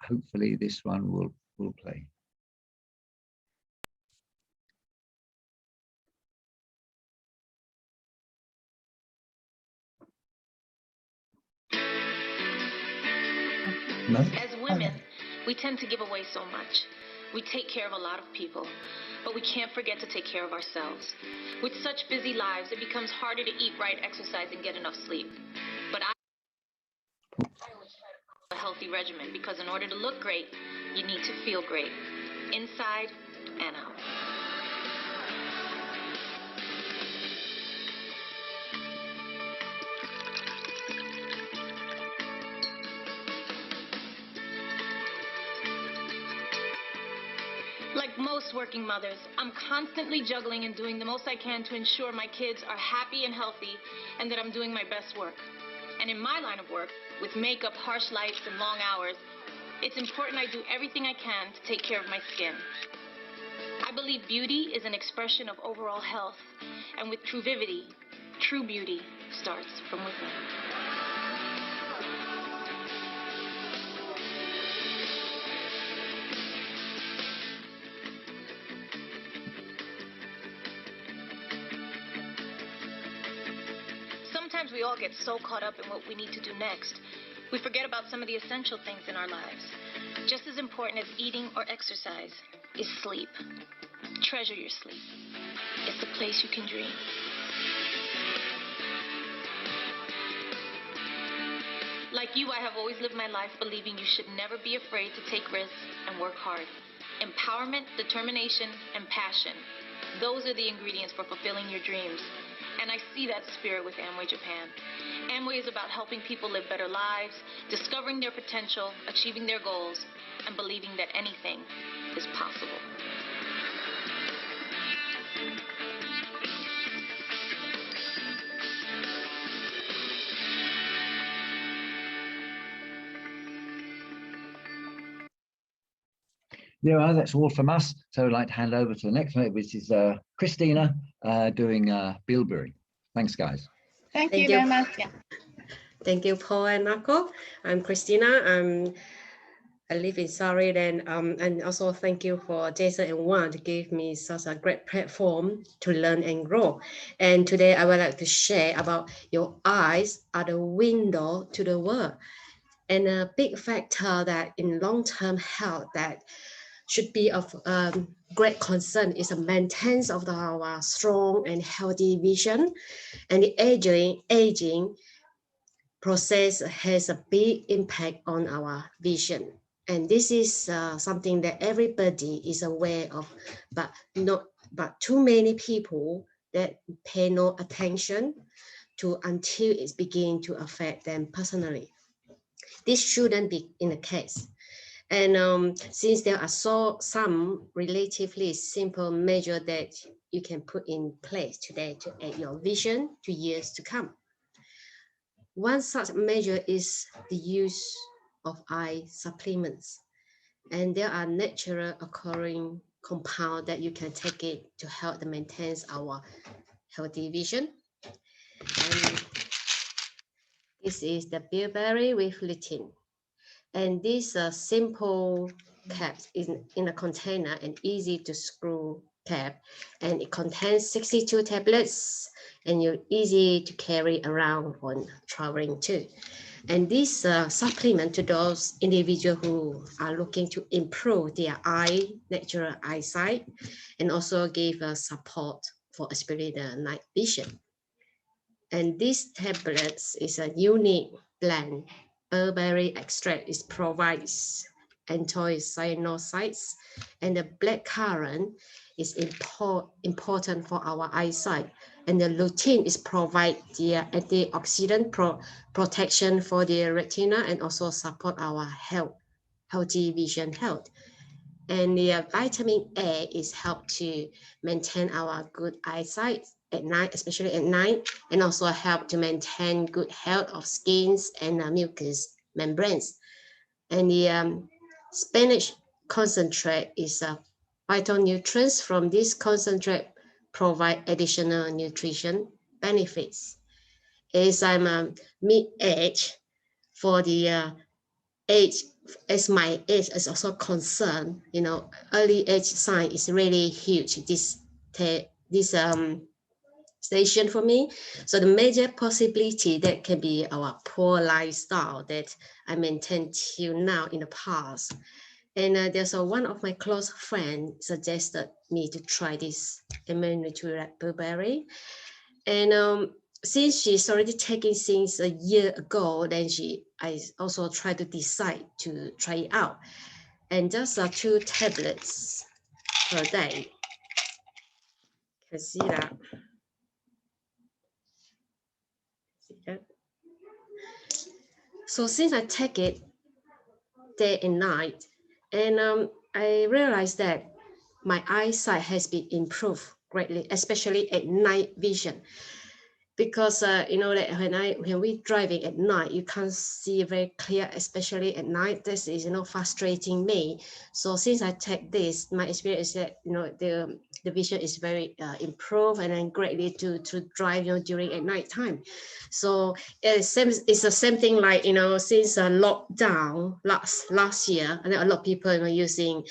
hopefully this one will play. No? As women, we tend to give away so much. We take care of a lot of people, but we can't forget to take care of ourselves. With such busy lives, it becomes harder to eat right, exercise, and get enough sleep. But I always try to follow a healthy regimen because in order to look great, you need to feel great, inside and out. Like most working mothers, I'm constantly juggling and doing the most I can to ensure my kids are happy and healthy and that I'm doing my best work. And in my line of work, with makeup, harsh lights, and long hours, it's important I do everything I can to take care of my skin. I believe beauty is an expression of overall health, and with Truvivity, true beauty starts from within. Sometimes we all get so caught up in what we need to do next, we forget about some of the essential things in our lives. Just as important as eating or exercise is sleep. Treasure your sleep. It's the place you can dream. Like you, I have always lived my life believing you should never be afraid to take risks and work hard. Empowerment, determination, and passion. Those are the ingredients for fulfilling your dreams. And I see that spirit with Amway Japan. Amway is about helping people live better lives, discovering their potential, achieving their goals, and believing that anything is possible. Yeah, well, that's all from us. So I'd like to hand over to the next one, which is Christina doing bilberry. Thanks, guys. Thank you very much. Yeah. Thank you, Paul and Marco. I'm Christina. I live in Surrey, and also thank you for Jason and Juan to give me such a great platform to learn and grow. And today I would like to share about your eyes are the window to the world. And a big factor that in long-term health that should be of great concern is the maintenance of our strong and healthy vision. And the aging process has a big impact on our vision. And this is something that everybody is aware of, but too many people that pay no attention to until it's begin to affect them personally. This shouldn't be in the case. And since there are some relatively simple measures that you can put in place today to aid your vision to years to come. One such measure is the use of eye supplements. And there are natural occurring compounds that you can take it to help to maintain our healthy vision. And this is the bilberry with lithium. And this simple cap is in a container and easy to screw cap. And it contains 62 tablets and you're easy to carry around when traveling too. And this supplement to those individuals who are looking to improve their natural eyesight and also give support for especially the night vision. And this tablets is a unique blend. Bilberry extract provides anthocyanins, and the blackcurrant is important for our eyesight. And the lutein is provide the antioxidant protection for the retina and also support our healthy vision health. And the vitamin A is help to maintain our good eyesight at night, especially at night, and also help to maintain good health of skins and mucous membranes. And the spinach concentrate is phytonutrients from this concentrate provide additional nutrition benefits. As I'm mid-age, for the age, as my age is also concerned, early age sign is really huge. This station for me. So the major possibility that can be our poor lifestyle that I maintained till now in the past. And there's one of my close friends suggested me to try this Neutralite blueberry. And since she's already taking since a year ago, then I also tried to decide to try it out. And just 2 tablets per day. You can see that. So since I take it day and night, and I realized that my eyesight has been improved greatly, especially at night vision. Because you know that when we driving at night, you can't see very clear, especially at night. This is frustrating me. So since I take this, my experience is that the vision is very improved, and then greatly to drive during at night time. So it's the same thing like since lockdown last year, and then a lot of people using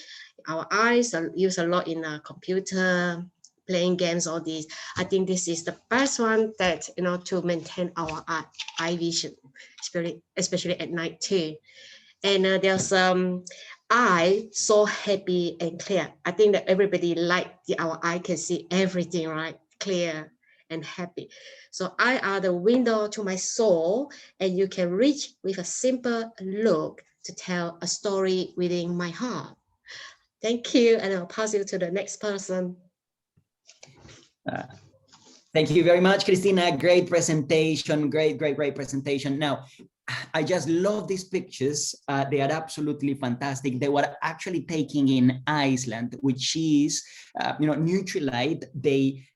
our eyes use a lot in a computer, playing games, all these. I think this is the best one that to maintain our eye vision, especially at night too. And there's eye so happy and clear. I think that everybody like our eye can see everything, right? Clear and happy. So eye are the window to my soul, and you can reach with a simple look to tell a story within my heart. Thank you, and I'll pass you to the next person. Thank you very much, Christina. Great presentation. Great presentation. Now, I just love these pictures. They are absolutely fantastic. They were actually taken in Iceland, which is, Neutralite. They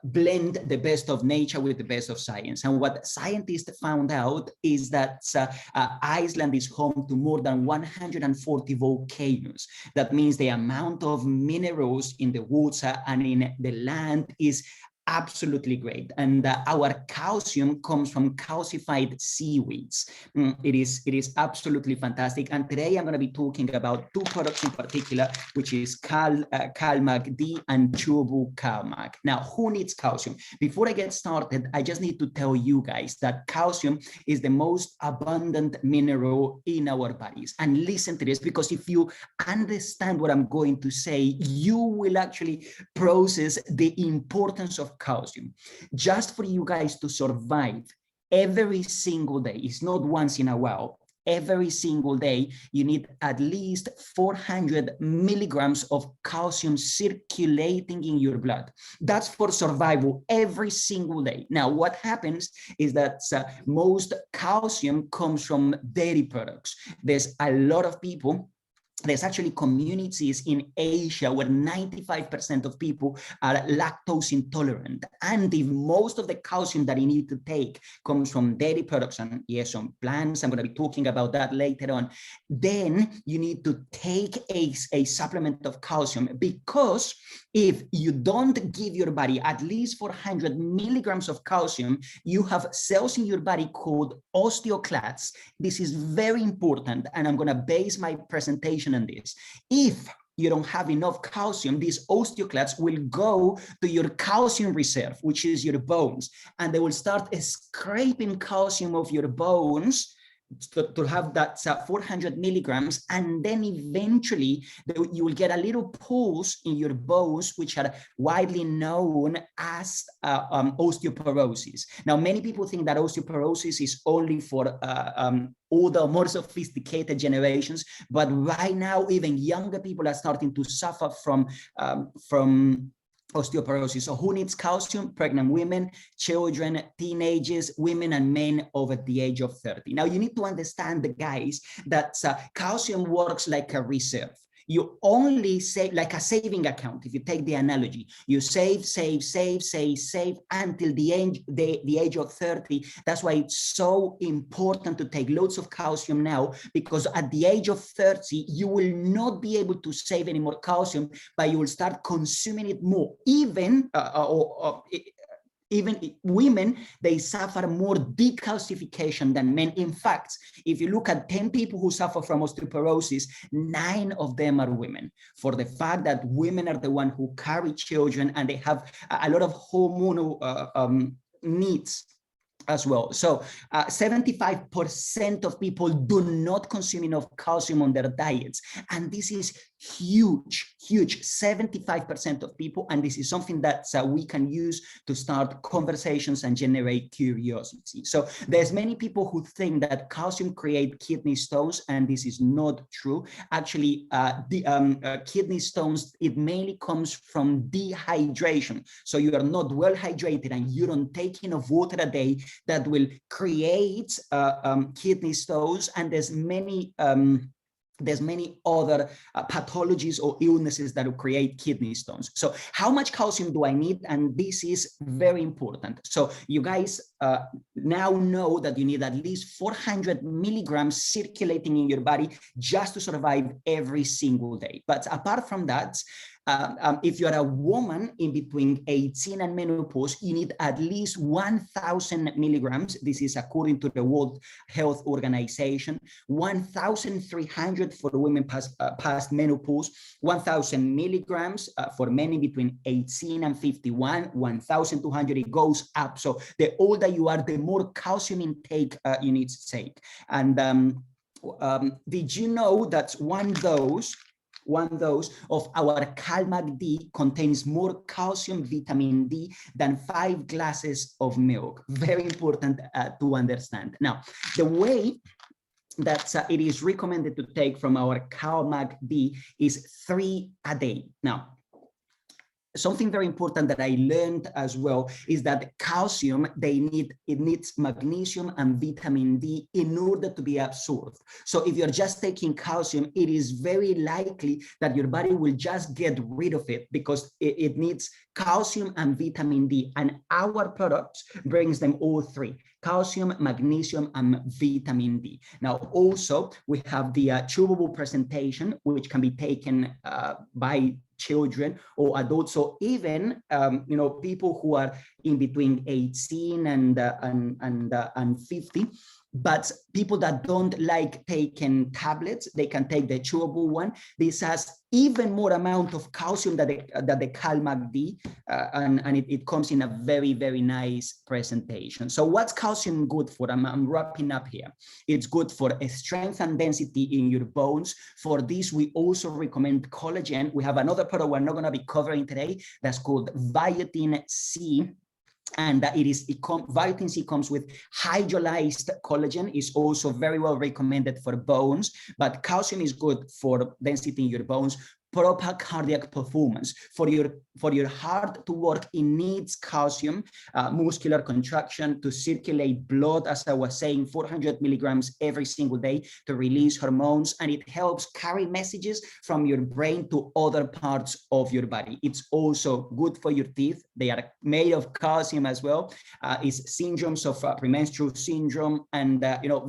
blend the best of nature with the best of science. And what scientists found out is that Iceland is home to more than 140 volcanoes. That means the amount of minerals in the water and in the land is absolutely great. And our calcium comes from calcified seaweeds. It is absolutely fantastic. And today I'm going to be talking about 2 products in particular, which is CalMag D and Chewable CalMag. Now, who needs calcium? Before I get started, I just need to tell you guys that calcium is the most abundant mineral in our bodies. And listen to this, because if you understand what I'm going to say, you will actually process the importance of calcium. Just for you guys to survive every single day, it's not once in a while, every single day, you need at least 400 milligrams of calcium circulating in your blood. That's for survival every single day. Now, what happens is that most calcium comes from dairy products. There's a lot of people. There's actually communities in Asia where 95% of people are lactose intolerant. And if most of the calcium that you need to take comes from dairy products and yes, some plants, I'm going to be talking about that later on, then you need to take a supplement of calcium, because if you don't give your body at least 400 milligrams of calcium, you have cells in your body called osteoclasts. This is very important, and I'm going to base my presentation on this. If you don't have enough calcium, these osteoclasts will go to your calcium reserve, which is your bones, and they will start scraping calcium off your bones to have that 400 milligrams, and then eventually you will get a little pulse in your bones, which are widely known as osteoporosis. Now, many people think that osteoporosis is only for older, more sophisticated generations, but right now even younger people are starting to suffer from osteoporosis. So who needs calcium? Pregnant women, children, teenagers, women and men over the age of 30. Now you need to understand, the guys, that calcium works like a reserve. You only save, like a saving account. If you take the analogy, you save until the age of 30. That's why it's so important to take loads of calcium now, because at the age of 30, you will not be able to save any more calcium, but you will start consuming it more. Even women, they suffer more decalcification than men. In fact, if you look at 10 people who suffer from osteoporosis, 9 of them are women, for the fact that women are the ones who carry children and they have a lot of hormonal needs as well. So 75% of people do not consume enough calcium on their diets. And this is huge, 75% of people. And this is something that we can use to start conversations and generate curiosity. So there's many people who think that calcium creates kidney stones, and this is not true. Actually, the kidney stones, it mainly comes from dehydration. So you are not well hydrated and you don't take enough water a day, that will create kidney stones. And there's many other pathologies or illnesses that will create kidney stones. So how much calcium do I need? And this is very important. So you guys now know that you need at least 400 milligrams circulating in your body just to survive every single day. But apart from that, if you're a woman in between 18 and menopause, you need at least 1,000 milligrams. This is according to the World Health Organization. 1,300 for women past menopause, 1,000 milligrams for men in between 18 and 51, 1,200, it goes up. So the older you are, the more calcium intake you need to take. And did you know that one dose of our Calmac D contains more calcium, vitamin D than 5 glasses of milk? Very important to understand. Now, the way that it is recommended to take from our Calmac D is 3 a day. Now, something very important that I learned as well is that calcium, it needs magnesium and vitamin D in order to be absorbed. So if you're just taking calcium, it is very likely that your body will just get rid of it because it needs calcium and vitamin D, and our products brings them all 3: calcium, magnesium, and vitamin D. Now, also, we have the chewable presentation, which can be taken by children or adults, or even people who are in between 18 and 50. But people that don't like taking tablets, they can take the chewable one. This has even more amount of calcium than the Calmac D, and it comes in a very, very nice presentation. So what's calcium good for? I'm wrapping up here. It's good for strength and density in your bones. For this, we also recommend collagen. We have another product we're not going to be covering today that's called Biotin C. And Vitamin C comes with hydrolyzed collagen, is also very well recommended for bones, but calcium is good for density in your bones. Proper cardiac performance. For your heart to work, it needs calcium, muscular contraction to circulate blood, as I was saying, 400 milligrams every single day to release hormones, and it helps carry messages from your brain to other parts of your body. It's also good for your teeth. They are made of calcium as well. It's syndromes of premenstrual syndrome, and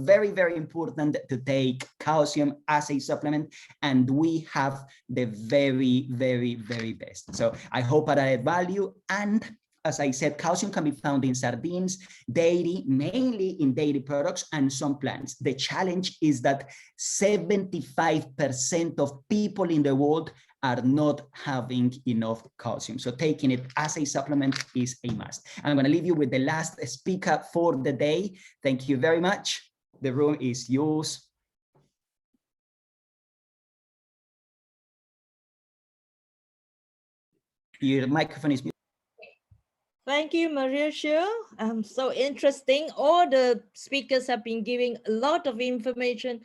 very, very important to take calcium as a supplement, and we have the very, very, very best. So I hope I added value. And as I said, calcium can be found in sardines, dairy, mainly in dairy products, and some plants. The challenge is that 75% of people in the world are not having enough calcium. So taking it as a supplement is a must. I'm going to leave you with the last speaker for the day. Thank you very much. The room is yours. Your microphone is muted. Thank you, Mauricio. So interesting. All the speakers have been giving a lot of information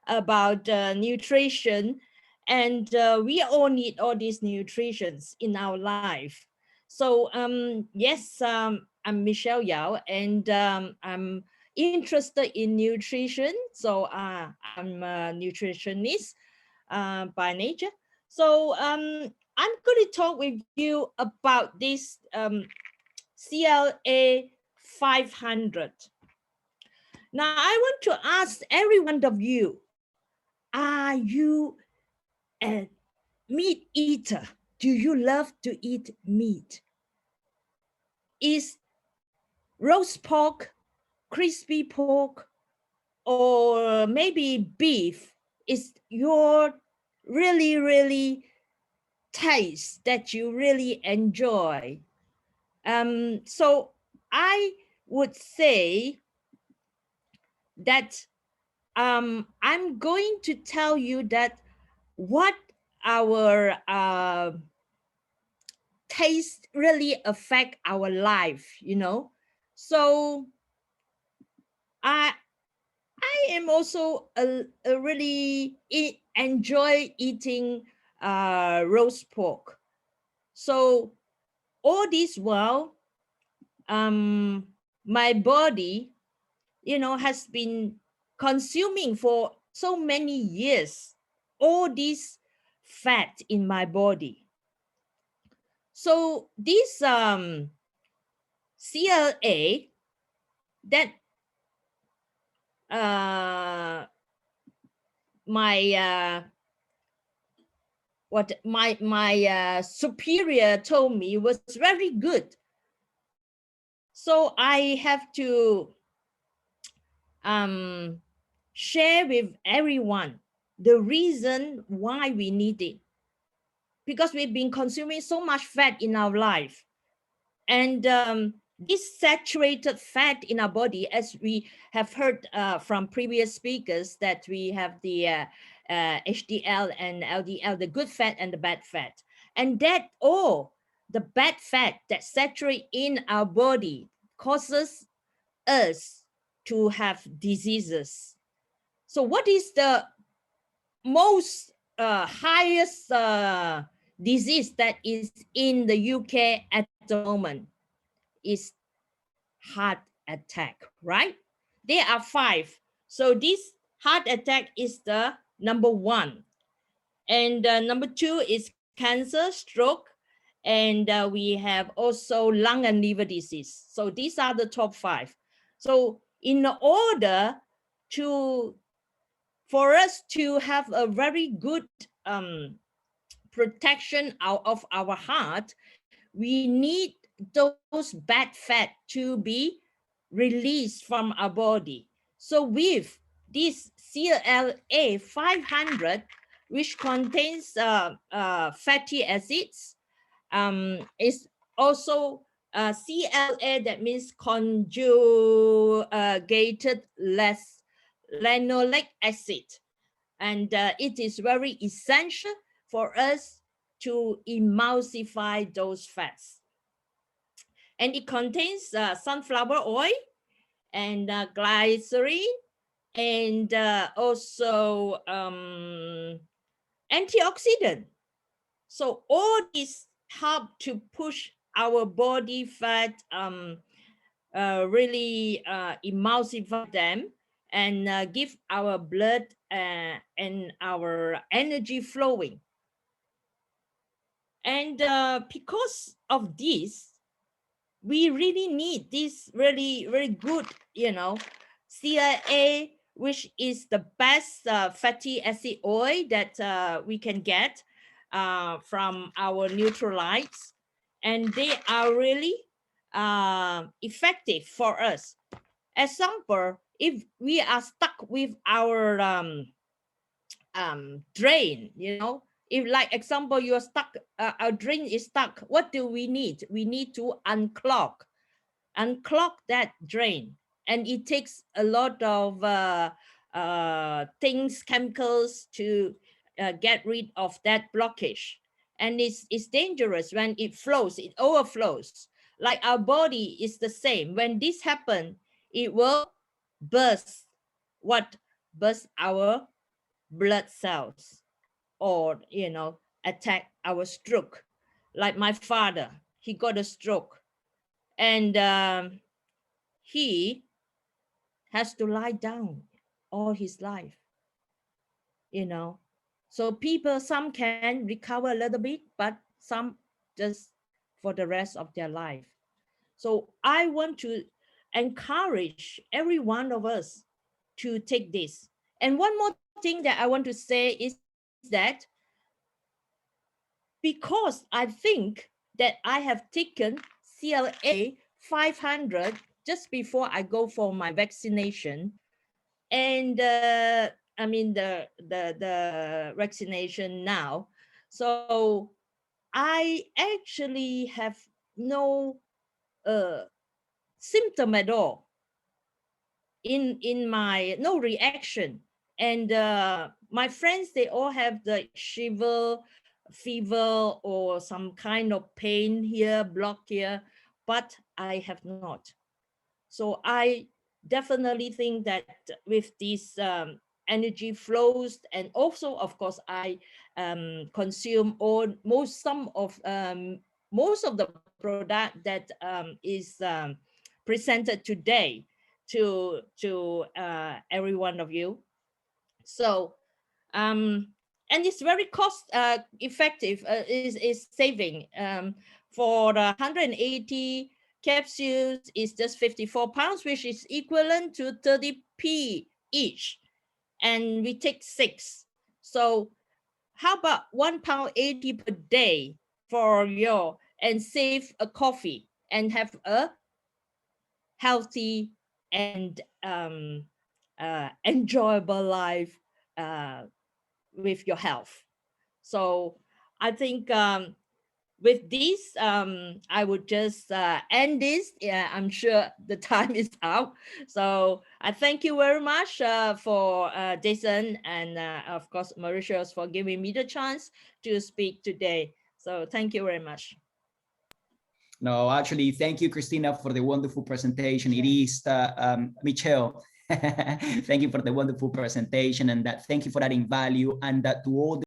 about nutrition, and we all need all these nutritions in our life. So yes, I'm Michelle Yao, and I'm interested in nutrition. So I'm a nutritionist by nature. So I'm going to talk with you about this CLA 500. Now, I want to ask every one of you, are you a meat eater? Do you love to eat meat? Is roast pork, crispy pork, or maybe beef is your really taste that you really enjoy? So I would say that I'm going to tell you that what our taste really affect our life, you know. So I am also a really enjoy eating roast pork. So all this while, my body, you know, has been consuming for so many years all this fat in my body. So this CLA that my superior told me was very good. So I have to share with everyone the reason why we need it, because we've been consuming so much fat in our life, and this saturated fat in our body, as we have heard from previous speakers, that we have the HDL and LDL, the good fat and the bad fat, and that all the bad fat that saturate in our body causes us to have diseases. So what is the most highest disease that is in the UK at the moment? Is heart attack, right? There are 5. So this heart attack is the number 1. And number 2 is cancer, stroke, and we have also lung and liver disease. So these are the top 5. So in order for us to have a very good protection out of our heart, we need those bad fat to be released from our body. So with this CLA 500, which contains fatty acids, is also CLA, that means conjugated linoleic acid, and it is very essential for us to emulsify those fats. And it contains sunflower oil and glycerin, and also antioxidant. So all these help to push our body fat, really emulsify them, and give our blood and our energy flowing. And because of this, we really need this really, very good, you know, CLA, which is the best fatty acid oil that we can get from our Neutralites. And they are really effective for us. Example, if we are stuck with our drain, you know, if like example, you're stuck, our drain is stuck, what do we need? We need to unclog that drain. And it takes a lot of things, chemicals, to get rid of that blockage. And it's dangerous when it flows, it overflows. Like our body is the same. When this happens, it will burst our blood cells, or, you know, attack our stroke. Like my father, he got a stroke, and he has to lie down all his life, you know. So people, some can recover a little bit, but some just for the rest of their life. So I want to encourage every one of us to take this. And one more thing that I want to say is that because I think that I have taken CLA 500 just before I go for my vaccination, and I mean the vaccination now. So I actually have no symptom at all. In my no reaction, and my friends, they all have the shiver, fever, or some kind of pain here, block here, but I have not. So I definitely think that with these energy flows, and also of course I consume most of the product that is presented today to every one of you. So and it's very cost effective, is saving. For the 180 capsules is just 54 pounds, which is equivalent to 30p each, and we take 6. So how about £1.80 per day for your, and save a coffee and have a healthy and enjoyable life with your health. So I think with this, I would just end this. Yeah, I'm sure the time is out. So I thank you very much for Jason and of course Mauritius for giving me the chance to speak today. So thank you very much. No, actually, thank you, Christina, for the wonderful presentation. It is Michelle. Thank you for the wonderful presentation, and that thank you for adding value, and that to all the